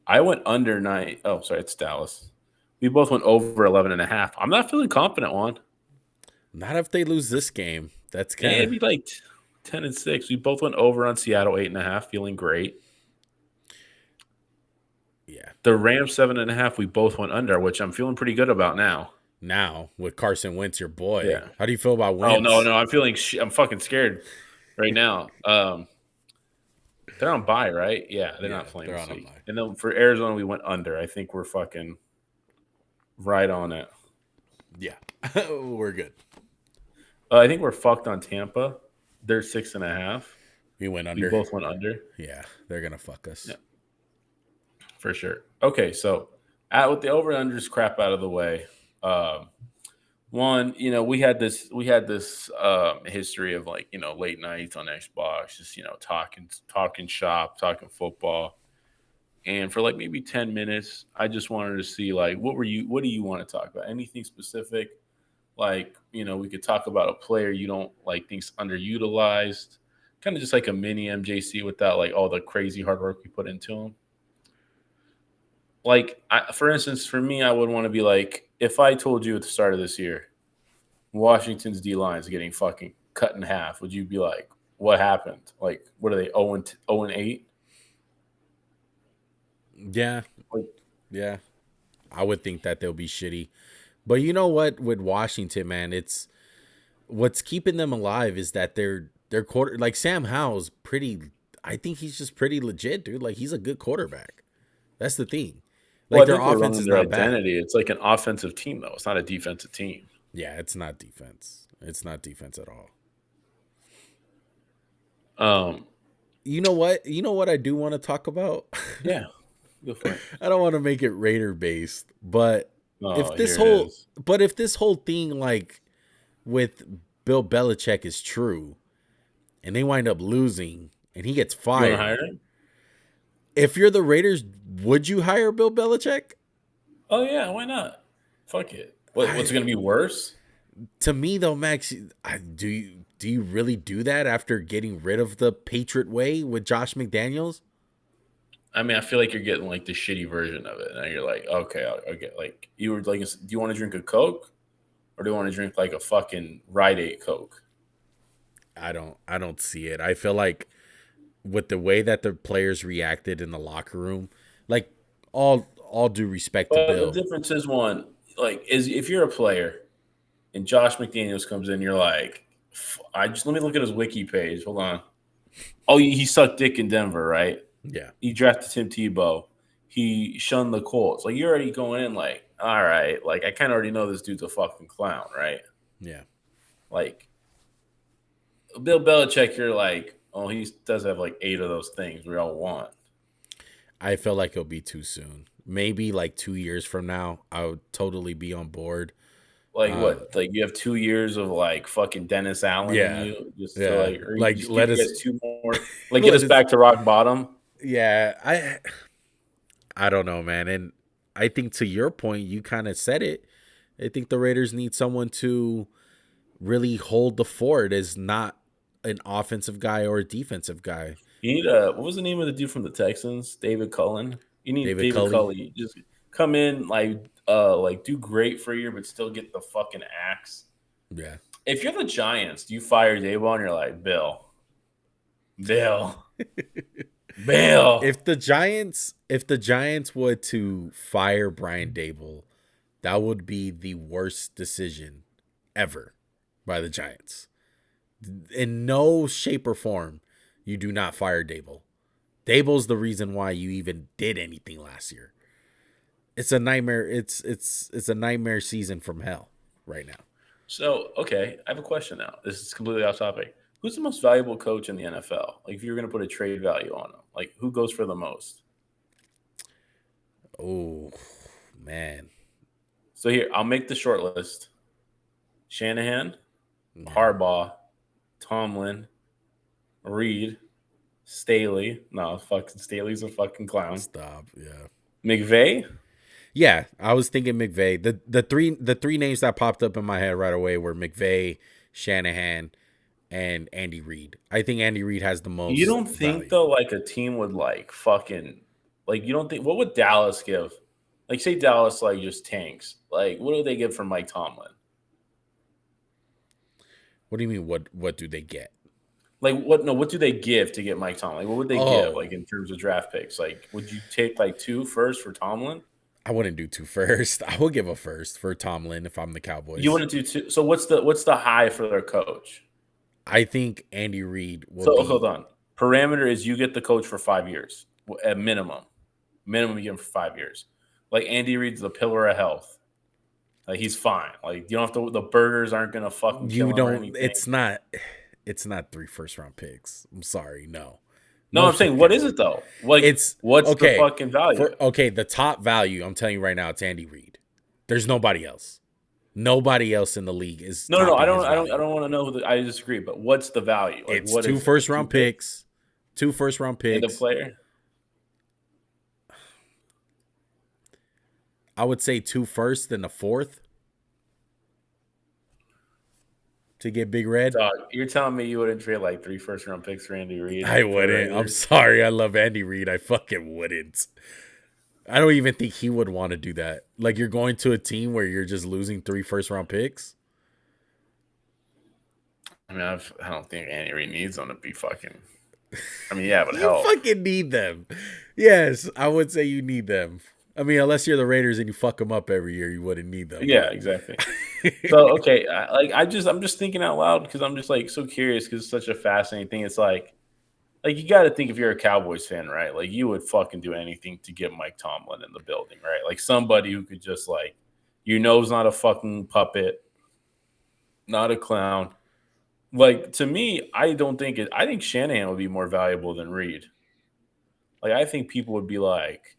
I went under 9. Oh, sorry, it's Dallas. We both went over 11.5. I'm not feeling confident, Juan. Not if they lose this game. That's kind of it'd be like 10-6. We both went over on Seattle 8.5, feeling great. Yeah. The Rams 7.5. We both went under, which I'm feeling pretty good about now. Now with Carson Wentz, your boy. Yeah. How do you feel about Wentz? Oh no, I'm feeling. I'm fucking scared right now. They're on bye, right? Yeah, they're not Yeah, playing they're this on a week. bye. And then for Arizona, we went under. I think we're fucking right on it. Yeah, we're good. I think we're fucked on Tampa. They're 6.5. We went We under. both went under. Yeah, they're gonna fuck us. Yeah, for sure. Okay, so with the over unders crap out of the way, one, we had this history of like late nights on Xbox, just talking shop, talking football, and for like maybe 10 minutes, I just wanted to see like what do you want to talk about? Anything specific? Like we could talk about a player you don't like think's underutilized, kind of just like a mini MJC without like all the crazy hard work we put into him. Like, for instance, for me, I would want to be like, if I told you at the start of this year, Washington's D line is getting fucking cut in half, would you be like, what happened? Like, what are they, 0-8? Yeah, Like, yeah. I would think that they'll be shitty. But you know what? With Washington, man, it's what's keeping them alive is that their quarter, like Sam Howell's pretty. I think he's just pretty legit, dude. Like he's a good quarterback. That's the thing. well, Like I their think we're offense running is their not bad. identity. It's like an offensive team, though. It's not a defensive team. Yeah, it's not defense. It's not defense at all. Um, You know what? You know what I do want to talk about? yeah, go for it. I don't want to make it Raider based, but Oh, if this here it whole is. if this whole thing like with Bill Belichick is true and they wind up losing and he gets You want to hire fired, him? if you're the Raiders, would you hire Bill Belichick? Oh, yeah, why not? Fuck it. What's it going to be worse? To me though, Max, do you really do that after getting rid of the Patriot way with Josh McDaniels? I mean, I feel like you're getting like the shitty version of it. And you're like, okay, I'll get like, you were like, do you want to drink a Coke or do you want to drink like a fucking Rite Aid Coke? I don't see it. I feel like with the way that the players reacted in the locker room, like all due respect to But the Bill. difference is one, like, is if you're a player and Josh McDaniels comes in, you're like, let me look at his wiki page. Hold on. Oh, he sucked dick in Denver, right? Yeah. He drafted Tim Tebow. He shunned the Colts. Like, you're already going in like, all right, like I kind of already know this dude's a fucking clown, right? Yeah. Like Bill Belichick, you're like, oh, he does have like 8 of those things we all want. I feel like it'll be too soon. Maybe like 2 years from now, I would totally be on board. Like what? Like you have 2 years of like fucking Dennis Allen in Yeah. you, just to Yeah. like, or you Like just let give you us guys 2 more, like get let us us back to rock bottom. yeah, I don't know, man. And I think to your point, you kind of said it. I think the Raiders need someone to really hold the fort as not an offensive guy or a defensive guy. You need what was the name of the dude from the Texans? David Cullen. You need David David Culley. Cullen. Just come in like do great for you, but still get the fucking axe. Yeah. If you're the Giants, do you fire Dayball and you're like, Bill. Bill. If the Giants were to fire Brian Dable, that would be the worst decision ever by the Giants. In no shape or form, you do not fire Dable. Dable's the reason why you even did anything last year. It's a nightmare. It's a nightmare season from hell right now. So, okay, I have a question now. This is completely off topic. Who's the most valuable coach in the NFL? Like, if you're going to put a trade value on them, like, who goes for the most? Oh, man. So, here, I'll make the short list. Shanahan, Yeah. Harbaugh, Tomlin, Reed, Staley. No, fucking Staley's a fucking clown. Stop. Yeah. McVay? Yeah, I was thinking McVay. The three names that popped up in my head right away were McVay, Shanahan, and Andy Reid. I think Andy Reid has the most. You don't think, value. though, like, a team would, like, fucking – like, you don't think – what would Dallas give? Like, say Dallas, like, just tanks. Like, what do they give for Mike Tomlin? What do you mean? What do they get? Like, what? No, what do they give to get Mike Tomlin? Like, what would they give, like, in terms of draft picks? Like, would you take, like, 2 firsts for Tomlin? I wouldn't do 2 first. I would give a first for Tomlin if I'm the Cowboys. You wouldn't do 2. So what's the high for their coach? I think Andy Reid will. So hold on. Parameter is you get the coach for 5 years at minimum. Minimum, you get him for 5 years. Like Andy Reid's the pillar of health. Like he's fine. Like you don't have to. The burgers aren't gonna fucking kill him or anything. It's not 3 first-round picks. I'm sorry, no. No, I'm saying, what is it though? Like, what's the fucking value? The top value, I'm telling you right now, it's Andy Reid. There's nobody else. Nobody else in the league is. No. I don't want to know. I disagree. But what's the value? Like, it's 2 first-round picks. 2 first-round picks. And the player. I would say 2 first and a 4th to get Big Red. Dog, you're telling me you wouldn't trade like 3 first-round picks for Andy Reid? I wouldn't. I'm sorry. I love Andy Reid. I fucking wouldn't. I don't even think he would want to do that. Like, you're going to a team where you're just losing 3 first-round picks? I mean, I don't think Andy Reid needs them to be fucking. I mean, yeah, but hell. You fucking need them. Yes, I would say you need them. I mean, unless you're the Raiders and you fuck them up every year, you wouldn't need them. Yeah, exactly. So, okay, I'm just thinking out loud because I'm just like so curious because it's such a fascinating thing. It's like you got to think if you're a Cowboys fan, right? Like you would fucking do anything to get Mike Tomlin in the building, right? Like somebody who could just like, is not a fucking puppet, not a clown. Like to me, I think Shanahan would be more valuable than Reid. Like I think people would be like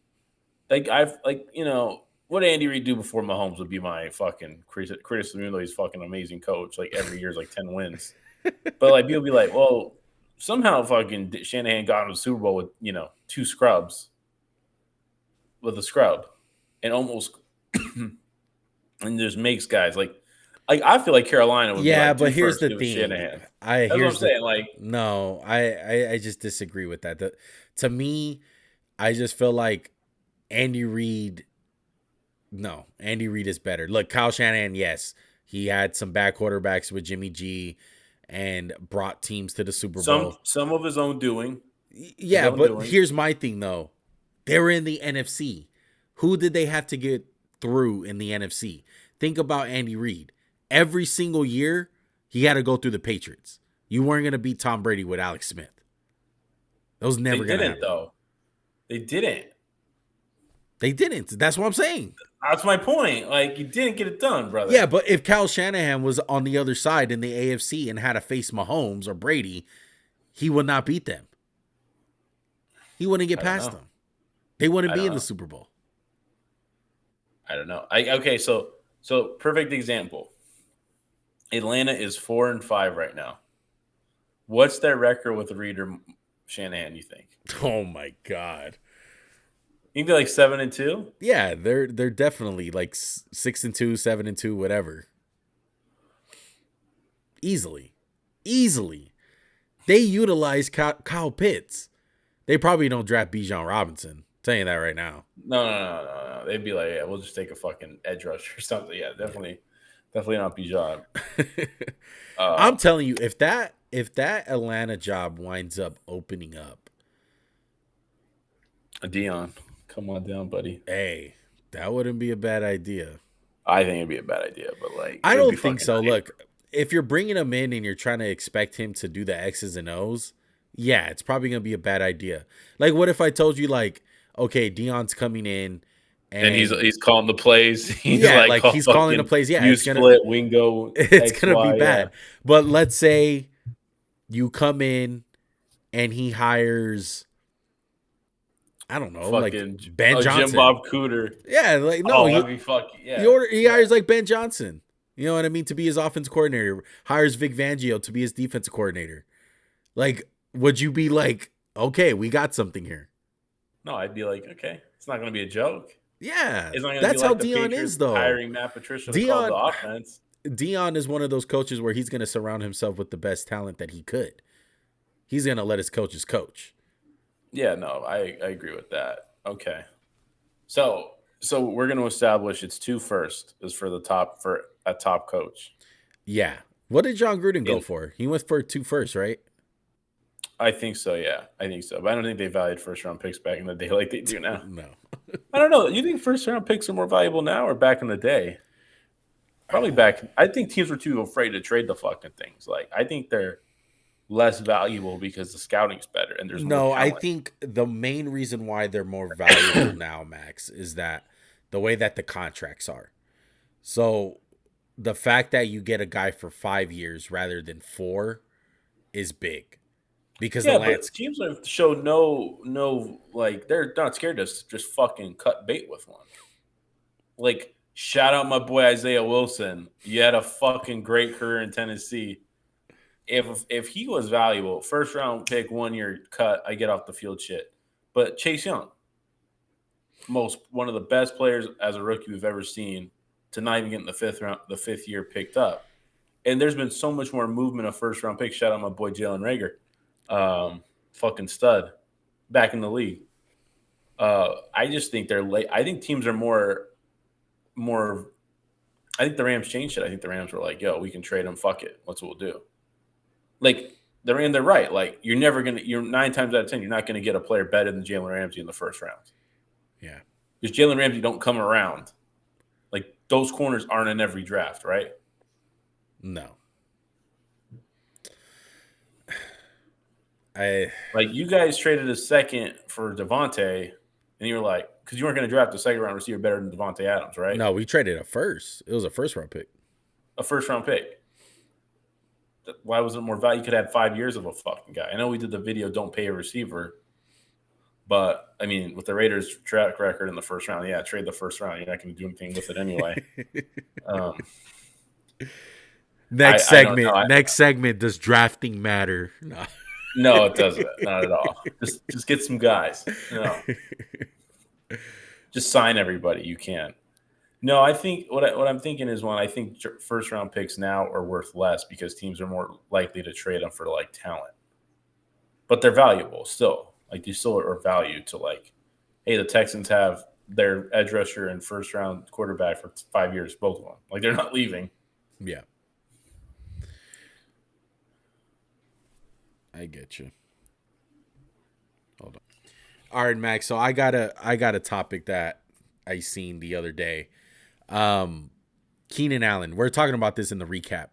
what did Andy Reid do before Mahomes would be my fucking criticism, even though he's fucking amazing coach. Like every year's like 10 wins. But like people be like, well, somehow fucking Shanahan got him to the Super Bowl with, 2 scrubs. With a scrub. And almost and just makes guys like I feel like Carolina would be like, but here's the thing. Shanahan. That's what I'm saying. Like no, I just disagree with that. To me, I just feel like Andy Reid is better. Look, Kyle Shanahan, yes, he had some bad quarterbacks with Jimmy G and brought teams to the Super Bowl. Some of his own doing. Yeah, here's my thing, though. They were in the NFC. Who did they have to get through in the NFC? Think about Andy Reid. Every single year, he had to go through the Patriots. You weren't going to beat Tom Brady with Alex Smith. That was never going to happen. Though. They didn't. They didn't. That's what I'm saying. That's my point. Like, you didn't get it done, brother. Yeah, but if Kyle Shanahan was on the other side in the AFC and had to face Mahomes or Brady, he would not beat them. He wouldn't get past them. They wouldn't be in the Super Bowl. I don't know. So perfect example. Atlanta is 4-5 right now. What's their record with Reid or Shanahan, you think? Oh, my God. You think they're like 7-2? Yeah, they're definitely like 6-2, 7-2, whatever. Easily. They utilize Kyle Pitts. They probably don't draft Bijan Robinson. I'm telling you that right now. No. They'd be like, yeah, we'll just take a fucking edge rush or something. Yeah, definitely not Bijan. I'm telling you, if that Atlanta job winds up opening up, Dion, come on down, buddy. Hey, that wouldn't be a bad idea. I think it'd be a bad idea, but like I don't think so. Look, if you're bringing him in and you're trying to expect him to do the X's and O's, yeah, it's probably gonna be a bad idea. Like, what if I told you, like, okay, Dion's coming in and he's calling the plays. He's he's calling the plays. Yeah, it's gonna split wingo. It's gonna be bad. Yeah. But let's say you come in and he hires, I don't know, like Ben Johnson, Jim Bob Cooter. Yeah, like no, he hires like Ben Johnson. You know what I mean? To be his offensive coordinator, hires Vic Fangio to be his defensive coordinator. Like, would you be like, okay, we got something here? No, I'd be like, okay, it's not going to be a joke. Yeah, that's how Dion is, though. Hiring Matt Patricia to call the offense. Dion is one of those coaches where he's going to surround himself with the best talent that he could. He's going to let his coaches coach. Yeah, no, I agree with that. Okay, so we're going to establish it's 2 first is for a top coach. Yeah. What did John Gruden go for? He went for 2 first, right? I think so, yeah. I think so. But I don't think they valued first-round picks back in the day like they do now. No. I don't know. You think first-round picks are more valuable now or back in the day? Probably back. I think teams were too afraid to trade the fucking things. Like, I think they're less valuable because the scouting's better and there's more No, I talent. think the main reason why they're more valuable now, Max, is that the way that the contracts are. So the fact that you get a guy for 5 years rather than 4 is big because the Yeah, but Lance. teams have showed no like they're not scared to just fucking cut bait with one. Like shout out my boy Isaiah Wilson. You had a fucking great career in Tennessee. If he was valuable, first round pick, 1 year cut, I get off the field shit. But Chase Young, one of the best players as a rookie we've ever seen, to not even get in the 5th year picked up. And there's been so much more movement of first round picks. Shout out my boy Jalen Rager, fucking stud, back in the league. I just think they're late. I think teams are more. I think the Rams changed it. I think the Rams were like, "Yo, we can trade them. Fuck it. That's what we'll do." Like they're right. Like you're 9 times out of 10, you're not gonna get a player better than Jalen Ramsey in the first round. Yeah. Because Jalen Ramsey don't come around. Like those corners aren't in every draft, right? No. Like you guys traded a second for Devontae, and you were like, because you weren't going to draft a second round receiver better than Devontae Adams, right? No, we traded a first. It was a first round pick. A first round pick. Why wasn't it more value? You could have 5 years of a fucking guy. I know we did the video, don't pay a receiver. But, I mean, with the Raiders' track record in the first round, yeah, trade the first round. You're not going to do anything with it anyway. Next segment, does drafting matter? No. No, it doesn't. Not at all. Just get some guys. No. Just sign everybody you can. No, I think what I'm thinking is I think first round picks now are worth less because teams are more likely to trade them for like talent. But they're valuable still. Like they still are valued to like, hey, the Texans have their edge rusher and first round quarterback for 5 years, both of them. Like they're not leaving. Yeah. I get you. Hold on. All right, Max. So I got a topic that I seen the other day. Keenan Allen. We're talking about this in the recap,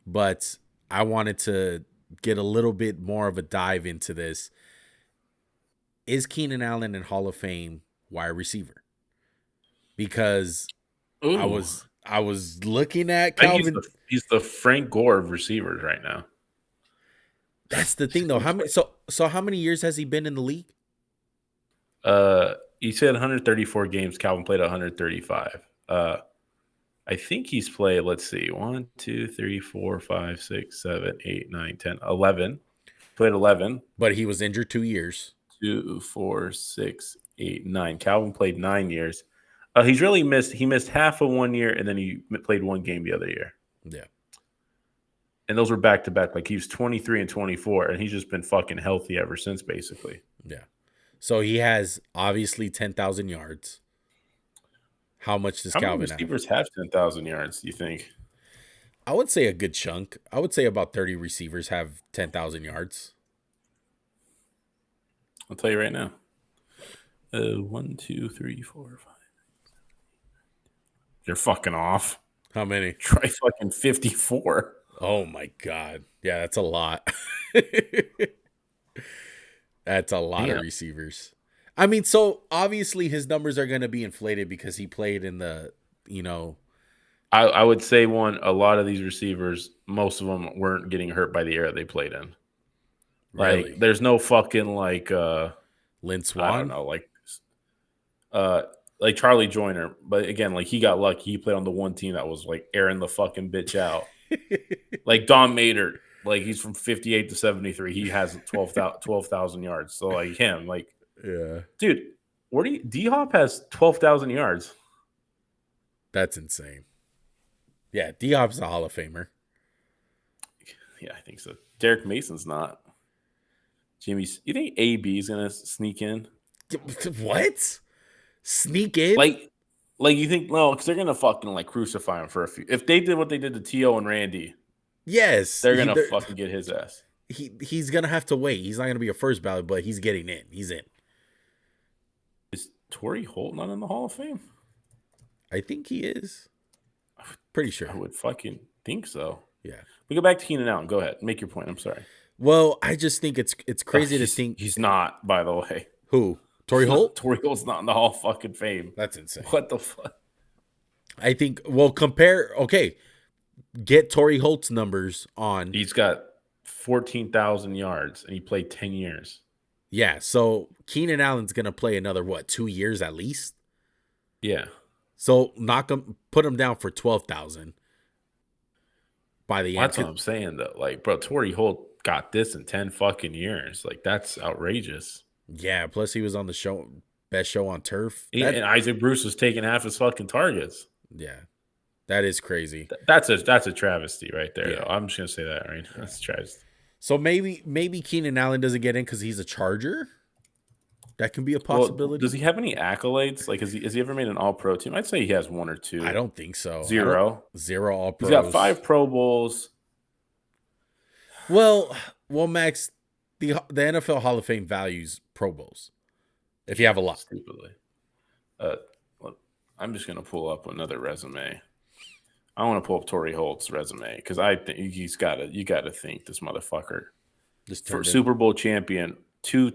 but I wanted to get a little bit more of a dive into this. Is Keenan Allen in Hall of Fame wide receiver? Because Ooh. I was looking at Calvin. He's the Frank Gore of receivers right now. That's the thing, though. How many years has he been in the league? He said 134 games. Calvin played 135. I think he's played, let's see, 1, 2, 3, 4, 5, 6, 7, 8, 9, 10, 11. Played 11. But he was injured 2 years. 2, 4, 6, 8, 9. Calvin played 9 years. He's really missed. He missed half of 1 year, and then he played one game the other year. Yeah. And those were back to back. Like he was 23 and 24, and he's just been fucking healthy ever since, basically. Yeah. So he has obviously 10,000 yards. How much does Calvin have? How many receivers have 10,000 yards, do you think? I would say a good chunk. I would say about 30 receivers have 10,000 yards. I'll tell you right now. 1, 2, 3, 4, 5. You're fucking off. How many? Try fucking 54. Oh my God. Yeah, that's a lot. That's a lot of receivers. I mean, so obviously his numbers are going to be inflated because he played in the, I would say a lot of these receivers, most of them weren't getting hurt by the era they played in. Really? Like, there's no fucking like Lynn Swan? I don't know, like Charlie Joyner. But again, like he got lucky. He played on the one team that was like airing the fucking bitch out. Like Don Mader, like he's from 58 to 73. He has 12,000 yards. So like him, like yeah, dude, D-Hop has 12,000 yards. That's insane. Yeah, D-Hop's a Hall of Famer. Yeah, I think so. Derek Mason's not. You think AB is gonna sneak in? What? Sneak in? Like you think no? Because they're gonna fucking like crucify him for a few. If they did what they did to T.O. and Randy, yes, they're gonna fucking get his ass. He's gonna have to wait. He's not gonna be a first ballot, but he's getting in. He's in. Is Torrey Holt not in the Hall of Fame? I think he is. Pretty sure. I would fucking think so. Yeah. We go back to Keenan Allen. Go ahead. Make your point. I'm sorry. Well, I just think it's crazy to think He's not, by the way. who Torrey Holt. Torrey Holt's not in the Hall of fucking Fame. That's insane. What the fuck? I think. Well, compare. Okay, get Torrey Holt's numbers on. He's got 14,000 yards and he played 10 years. Yeah, so Keenan Allen's gonna play another 2 years at least. Yeah. So put him down for 12,000 by the end. That's what I'm saying though. Like, bro, Torrey Holt got this in 10 fucking years. Like, that's outrageous. Yeah, plus he was on the show, best show on turf. And Isaac Bruce was taking half his fucking targets. Yeah, that is crazy. That's a travesty right there. Yeah. Though. I'm just gonna say that right. That's a travesty. So maybe Keenan Allen doesn't get in because he's a Charger. That can be a possibility. Well, does he have any accolades? Like, has he ever made an All-Pro team? I'd say he has one or two. I don't think so. Zero All-Pros. He's got 5 Pro Bowls. Well, Max, the NFL Hall of Fame values Pro Bowls. If you have a lot, stupidly. Look, I'm just gonna pull up another resume. I want to pull up Torrey Holt's resume because I think you got to think this motherfucker. For Super Bowl champion, two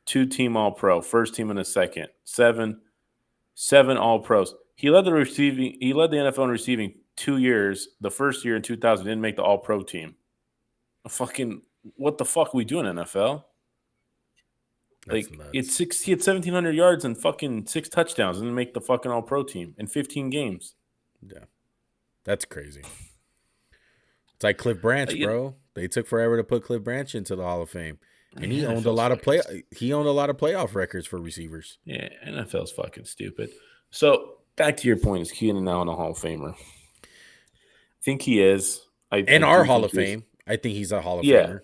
team All Pro, first team and a second, seven All Pros. He led the NFL in receiving 2 years. The first year in 2000 didn't make the All Pro team. What the fuck are we doing, NFL? Like, he had 1,700 yards and fucking 6 touchdowns and didn't make the fucking All Pro team in 15 games. Yeah. That's crazy. It's like Cliff Branch, bro. They took forever to put Cliff Branch into the Hall of Fame. And he owned a lot of playoff records for receivers. Yeah, NFL's fucking stupid. So back to your point, is Keenan now in a Hall of Famer? I think he is. In our Hall of Fame, I think he's a Hall of Famer.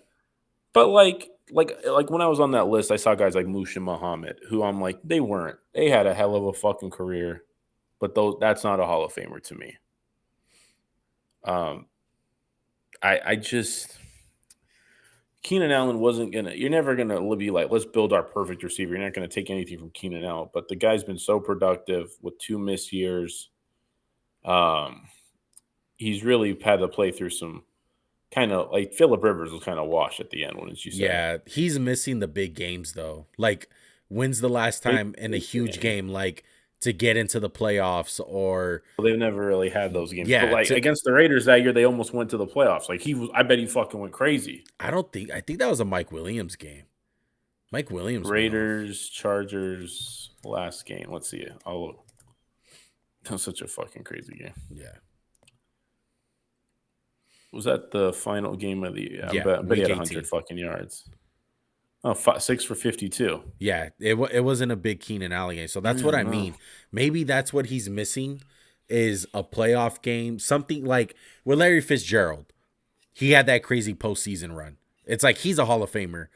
But like when I was on that list, I saw guys like Musha Muhammad, who I'm like, they weren't. They had a hell of a fucking career, but that's not a Hall of Famer to me. I just Keenan Allen wasn't gonna. You're never gonna be like, let's build our perfect receiver. You're not gonna take anything from Keenan Allen, but the guy's been so productive with 2 missed years. He's really had to play through some kind of like Phillip Rivers was kind of washed at the end, wouldn't you say? Yeah, he's missing the big games though. Like, when's the last time in a huge game like to get into the playoffs or they've never really had those games. Yeah, but like against the Raiders that year, they almost went to the playoffs. Like I bet he fucking went crazy. I think that was a Mike Williams game. Mike Williams. Raiders, Chargers, last game. Let's see it. That was such a fucking crazy game. Yeah. Was that the final game of the year? Yeah, I bet he had 100 18. fucking yards. Oh, 6 for 52. Yeah, it wasn't a big Keenan Allen game. So that's what I mean. Maybe that's what he's missing is a playoff game. Something like with Larry Fitzgerald. He had that crazy postseason run. It's like he's a Hall of Famer.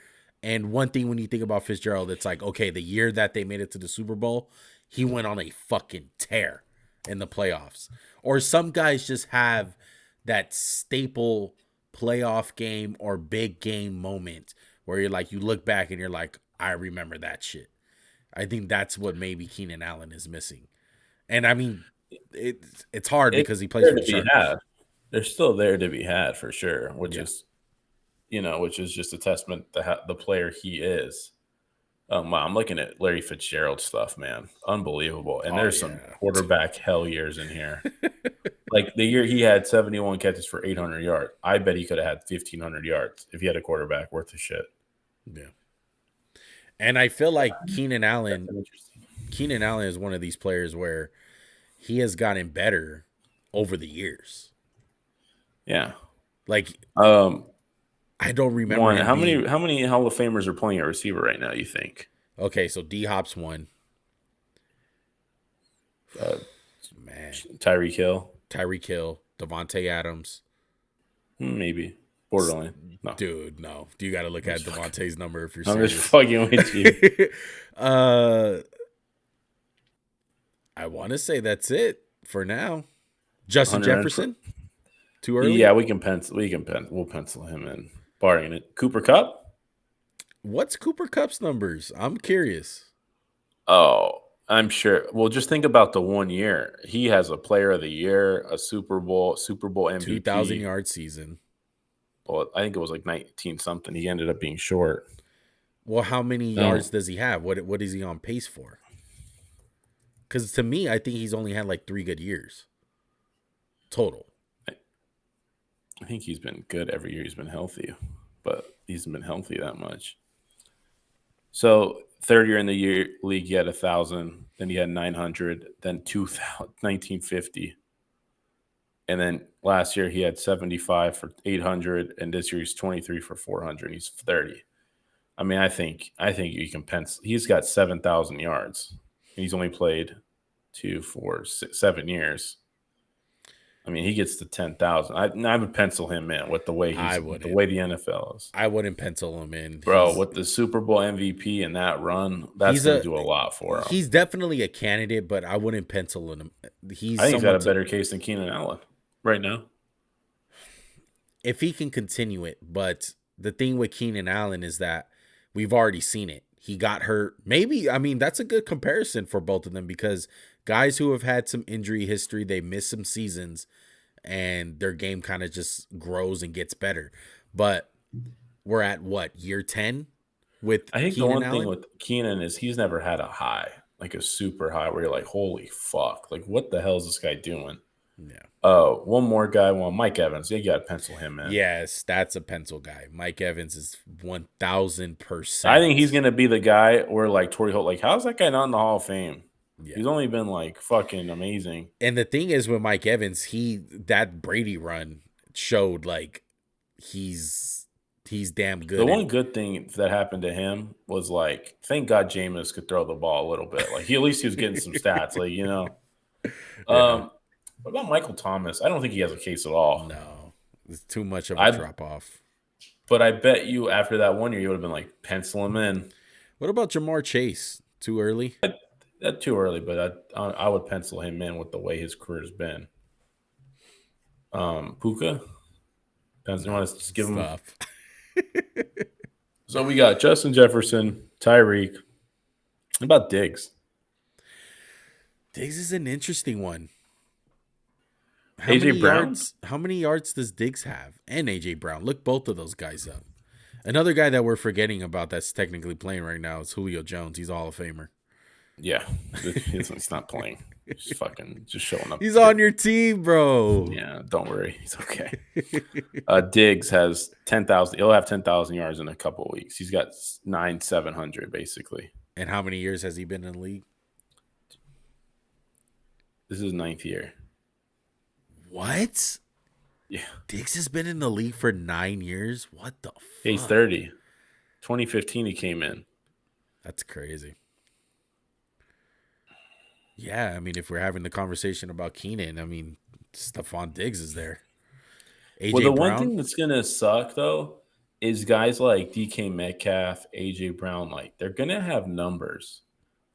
And one thing when you think about Fitzgerald, it's like, okay, the year that they made it to the Super Bowl, he went on a fucking tear in the playoffs. Or some guys just have that staple playoff game or big game moment where you're like, you look back and you're like, I remember that shit. I think that's what maybe Keenan Allen is missing. And I mean, it's hard because he plays for the Chargers. They're still there to be had for sure, which is just a testament to the player he is. I'm looking at Larry Fitzgerald stuff, man. Unbelievable. And there's some quarterback hell years in here. Like the year he had 71 catches for 800 yards. I bet he could have had 1,500 yards if he had a quarterback worth of shit. Yeah. And I feel like Keenan Allen is one of these players where he has gotten better over the years. Yeah. Like, I don't remember. How many Hall of Famers are playing at receiver right now, you think? Okay, so D-Hop's one. Man. Tyreek Hill, Devontae Adams. Maybe. Borderline. No. Dude, no. You got to look at Devontae's number if you're I'm serious. just fucking with you. I want to say that's it for now. Justin Jefferson? Too early? Yeah, we'll pencil him in. Barring it. Cooper Kupp? What's Cooper Kupp's numbers? I'm curious. Oh, I'm sure. Well, just think about the 1 year. He has a player of the year, a Super Bowl MVP. 2,000-yard season. Well, I think it was like 19 something. He ended up being short. Well, how many yards does he have? What is he on pace for? Because to me, I think he's only had like 3 good years total. I think he's been good every year. He's been healthy, but he hasn't been healthy that much. So third year in the league, he had 1,000. Then he had 900. Then 1950. And then last year he had 75 for 800, and this year he's 23 for 400. He's 30. I mean, I think you can pencil. He's got 7,000 yards. He's only played 2, 4, 6, 7 years. I mean, he gets to 10,000. I would pencil him in with the way the way the NFL is. I wouldn't pencil him in, bro. With the Super Bowl MVP and that run, that's going to do a lot for him. He's definitely a candidate, but I wouldn't pencil him. I think he's got a better case than Keenan Allen right now, if he can continue it. But the thing with Keenan Allen is that we've already seen it. He got hurt. Maybe, I mean, that's a good comparison for both of them because guys who have had some injury history, they miss some seasons and their game kind of just grows and gets better. But we're at what, year 10 with I think Keenan the one Allen? thing with Keenan is he's never had a high, like a super high where you're like, holy fuck, like what the hell is this guy doing? Yeah. One more guy, Mike Evans. You got to pencil him in. Yes, that's a pencil guy. Mike Evans is 1,000%. I think he's going to be the guy where like Torrey Holt, like, how's that guy not in the Hall of Fame? Yeah. He's only been like fucking amazing. And the thing is with Mike Evans, that Brady run showed like he's damn good. The one good thing that happened to him was like, thank God Jameis could throw the ball a little bit. Like at least he was getting some stats, like, you know. Yeah. What about Michael Thomas? I don't think he has a case at all. No, it's too much of a drop off. But I bet you after that 1 year, you would have been like, pencil him in. What about Jamar Chase? Too early? That's too early, but I would pencil him in with the way his career's been. Puka? You want to just give him stuff. So we got Justin Jefferson, Tyreek. What about Diggs? Diggs is an interesting one. AJ Brown? How many yards does Diggs have? And AJ Brown. Look both of those guys up. Another guy that we're forgetting about that's technically playing right now is Julio Jones. He's a Hall of Famer. Yeah. He's not playing. He's fucking just showing up. He's on your team, bro. Yeah, don't worry. He's okay. Diggs has 10,000. He'll have 10,000 yards in a couple of weeks. He's got 700 basically. And how many years has he been in the league? This is his 9th year. What? Yeah. Diggs has been in the league for 9 years? What the fuck? He's 30. 2015 he came in. That's crazy. Yeah, I mean, if we're having the conversation about Keenan, I mean, Stephon Diggs is there. AJ Well, the Brown? one thing that's going to suck, though, is guys like DK Metcalf, AJ Brown, like, they're going to have numbers.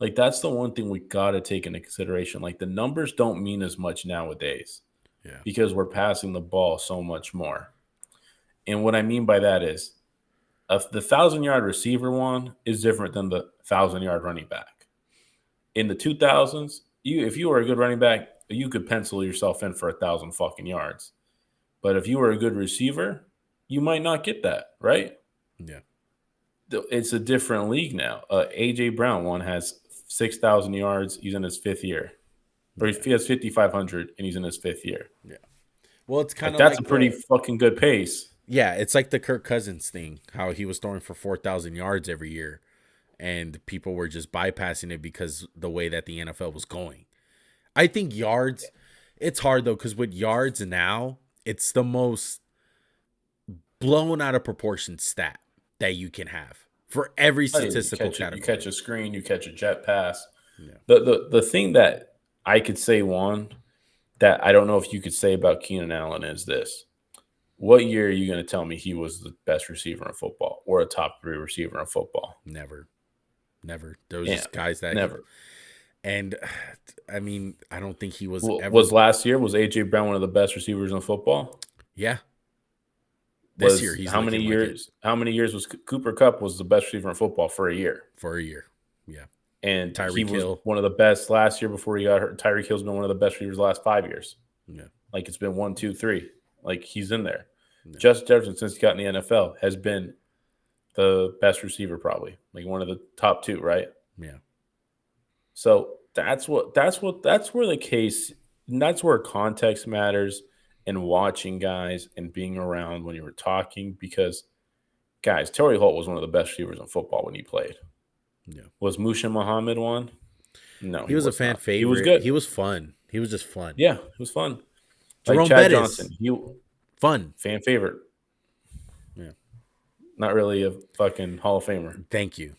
Like, that's the one thing we got to take into consideration. Like, the numbers don't mean as much nowadays. Yeah. Because we're passing the ball so much more. And what I mean by that is the 1,000-yard receiver one is different than the 1,000-yard running back. In the 2000s, if you were a good running back, you could pencil yourself in for 1,000 fucking yards. But if you were a good receiver, you might not get that, right? Yeah. It's a different league now. AJ Brown one has 6,000 yards. He's in his 5th year. Or he has 5,500 and he's in his 5th year. Yeah. Well, it's kind of that's a pretty fucking good pace. Yeah, it's like the Kirk Cousins thing, how he was throwing for 4,000 yards every year, and people were just bypassing it because the way that the NFL was going. I think yards, it's hard though, because with yards now, it's the most blown out of proportion stat that you can have for every statistical category. You catch a screen, you catch a jet pass. Yeah. The thing that I could say one that I don't know if you could say about Keenan Allen is this. What year are you going to tell me he was the best receiver in football or a top 3 receiver in football? Never. There was just guys that never. And I mean, I don't think he was ever. Was last year, was AJ Brown one of the best receivers in football? Yeah. This year he's how many years? How many years was Cooper Kupp was the best receiver in football for a year? Yeah. And Tyreek Hill, one of the best last year before he got hurt. Tyreek Hill's been one of the best receivers the last 5 years. Yeah. Like it's been 1, 2, 3. Like he's in there. No. Justin Jefferson, since he got in the NFL, has been the best receiver, probably like one of the top 2, right? Yeah. So that's where the case, and that's where context matters, and watching guys and being around when you were talking, because guys, Torrey Holt was one of the best receivers in football when he played. Yeah. Was Musha Muhammad one? No, He was a fan not. favorite. He was good. He was fun. He was just fun. Yeah, it was fun. Like Jerome Chad Bettis. Johnson, he Fun. fan favorite. Yeah. Not really a fucking Hall of Famer. Thank you.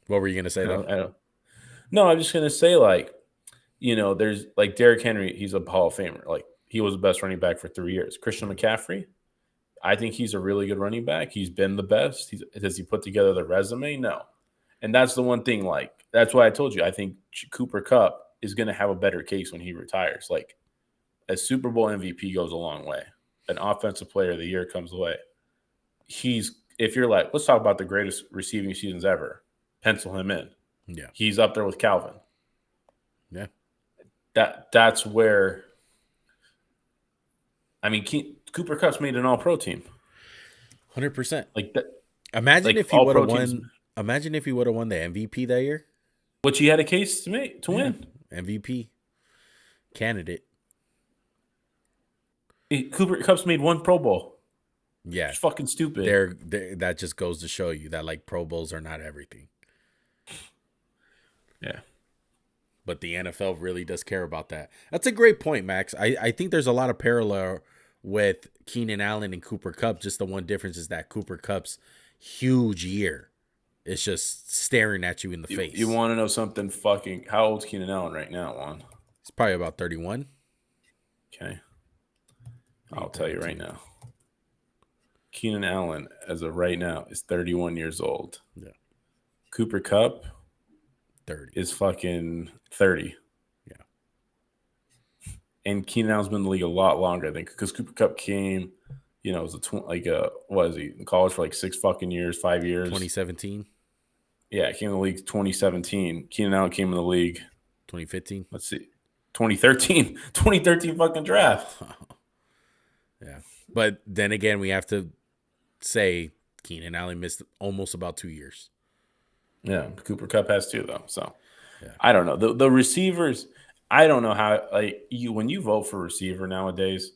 What were you gonna say though? No, I'm just gonna say, like, there's like Derrick Henry. He's a Hall of Famer. Like, he was the best running back for 3 years. Christian McCaffrey, I think he's a really good running back. He's been the best. Does he put together the resume? No. And that's the one thing. Like, that's why I told you I think Cooper Kupp is going to have a better case when he retires. Like, a Super Bowl MVP goes a long way. An Offensive Player of the Year comes away. If you're like, let's talk about the greatest receiving seasons ever, pencil him in. Yeah. He's up there with Calvin. Yeah. That's where, I mean, Cooper Kupp's made an All-Pro team. 100%. Like that. Imagine like if he would have All-Pro won. Imagine if he would have won the MVP that year. Which he had a case to win. MVP candidate. Cooper Kupp's made 1 Pro Bowl. Yeah. It's fucking stupid. That just goes to show you that, like, Pro Bowls are not everything. Yeah. But the NFL really does care about that. That's a great point, Max. I think there's a lot of parallel with Keenan Allen and Cooper Kupp. Just the one difference is that Cooper Kupp's huge year is just staring at you in the face. You want to know something fucking... How old's Keenan Allen right now, Juan? He's probably about 31. Okay. I'll tell you right now. Keenan Allen, as of right now, is 31 years old. Yeah. Cooper Kupp 30 is fucking 30. Yeah. And Keenan Allen's been in the league a lot longer than, because Cooper Kupp came, was what is he in college for like 6 fucking years, 5 years? 2017. Yeah, came in the league 2017. Keenan Allen came in the league 2015. Let's see, 2013. 2013 fucking draft. Yeah, but then again, we have to say Keenan Allen missed almost about 2 years. Yeah, Cooper Kupp has 2 though. So yeah. I don't know the receivers. I don't know how, like, when you vote for receiver nowadays,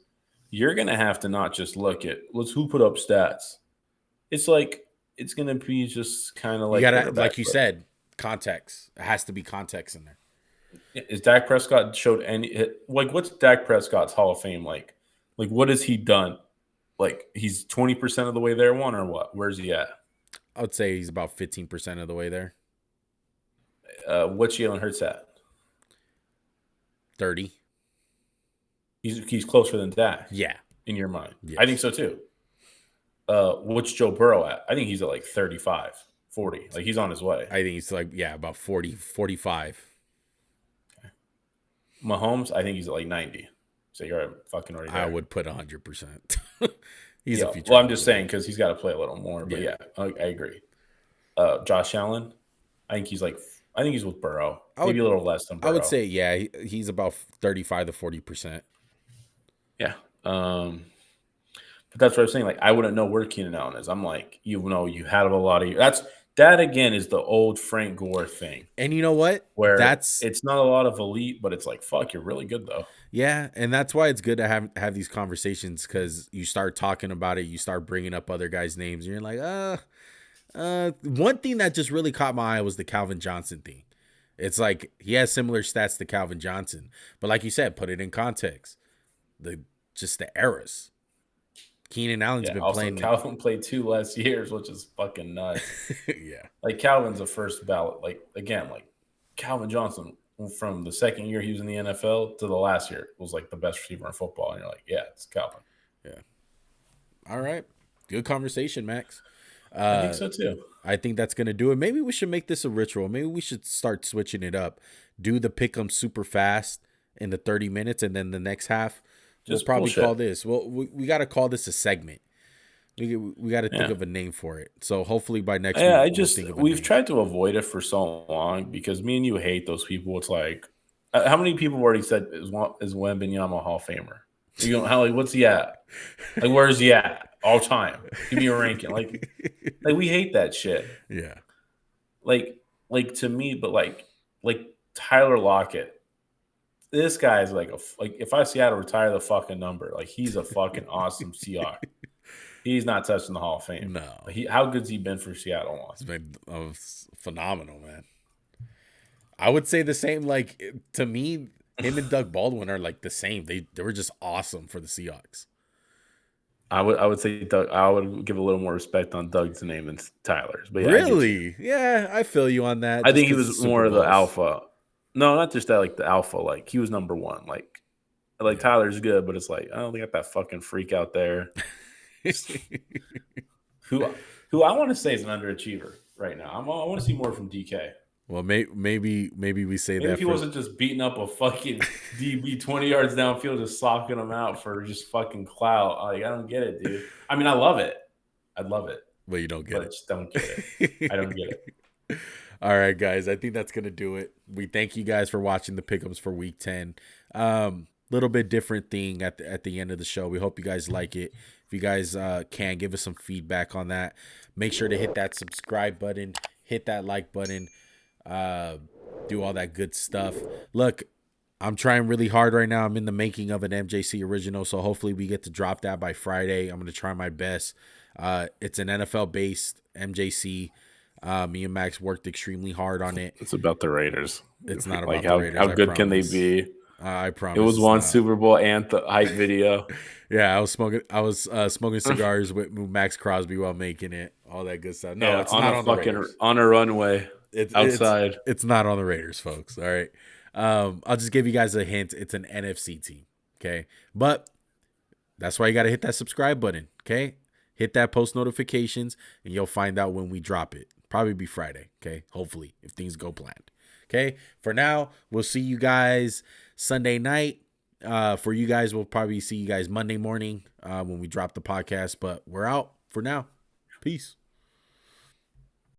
you're gonna have to not just look at who put up stats. It's like it's gonna be just kind of like, you gotta, like you said, context. It has to be context in there. Is Dak Prescott showed any, like, what's Dak Prescott's Hall of Fame like? Like, what has he done? Like, he's 20% of the way there, Juan, or what? Where's he at? I would say he's about 15% of the way there. What's Jalen Hurts at? 30. He's closer than Dak. Yeah. In your mind. Yes. I think so too. What's Joe Burrow at? I think he's at like 35, 40. Like, he's on his way. I think he's like, about 40, 45. Okay. Mahomes, I think he's at like 90. So you're fucking already there. I would put 100%. He's a future. Well, I'm just saying because he's got to play a little more. But yeah, I agree. Josh Allen, I think he's with Burrow. Maybe a little less than Burrow. I would say, yeah, he's about 35 to 40%. Yeah. But that's what I was saying. Like, I wouldn't know where Keenan Allen is. I'm like, you had a lot of that again is the old Frank Gore thing. And you know what? Where it's not a lot of elite, but it's like, fuck, you're really good though. Yeah, and that's why it's good to have these conversations, because you start talking about it, you start bringing up other guys' names, and you're like, one thing that just really caught my eye was the Calvin Johnson thing. It's like he has similar stats to Calvin Johnson, but like you said, put it in context. The eras. Keenan Allen's been playing. Calvin played 2 less years, which is fucking nuts. Yeah. Like, Calvin's a first ballot. Like, again, like Calvin Johnson, from the second year he was in the NFL to the last year, was like the best receiver in football. And you're like, yeah, it's Calvin. Yeah. All right. Good conversation, Max. I think so too. I think that's going to do it. Maybe we should make this a ritual. Maybe we should start switching it up. Do the pick 'em super fast in the 30 minutes, and then the next half, we'll probably call this. Well, we got to call this a segment. We got to think of a name for it. So hopefully by next week, we've tried to avoid it for so long because me and you hate those people. It's like, how many people have already said is Wembanyama Hall of Famer? You know how? Like, what's he at? Like, where's he at all time? Give me a ranking. Like we hate that shit. Yeah. Like to me, but like Tyler Lockett. This guy's like if I Seattle retire the fucking number, like he's a fucking awesome Seahawk. He's not touching the Hall of Fame. No. How good's he been for Seattle? It's been phenomenal, man. I would say the same. Like, to me, him and Doug Baldwin are like the same. They were just awesome for the Seahawks. I would say Doug. I would give a little more respect on Doug's name than Tyler's. But yeah, really? Yeah, I feel you on that. I think he was more of the alpha. No, not just that. Like the alpha. Like he was number one. Like Tyler's good, but it's like I don't think got that fucking freak out there. who I want to say is an underachiever right now. I want to see more from DK. Well, maybe we say that he wasn't just beating up a fucking DB 20 yards downfield, just socking him out for just fucking clout. Like I don't get it, dude. I mean, I love it. I'd love it. But you don't get it. I just don't get it. I don't get it. All right, guys. I think that's gonna do it. We thank you guys for watching the pick'ems for Week 10. Little bit different thing at the end of the show. We hope you guys like it. If you guys can give us some feedback on that, make sure to hit that subscribe button, hit that like button, do all that good stuff. Look, I'm trying really hard right now. I'm in the making of an MJC original, so hopefully we get to drop that by Friday. I'm going to try my best. It's an NFL-based MJC. Me and Max worked extremely hard on it. It's about the Raiders. It's not about like the Raiders. How good can they be? I promise. It was one Super Bowl anthem hype video. Yeah, I was smoking cigars with Max Crosby while making it. All that good stuff. No, yeah, it's not on the Raiders. On a runway outside. It's not on the Raiders, folks. All right. I'll just give you guys a hint. It's an NFC team. Okay. But that's why you got to hit that subscribe button. Okay. Hit that post notifications and you'll find out when we drop it. Probably be Friday. Okay. Hopefully, if things go planned. Okay. For now, we'll see you guys Sunday night. For you guys, we'll probably see you guys Monday morning when we drop the podcast. But we're out for now. Peace.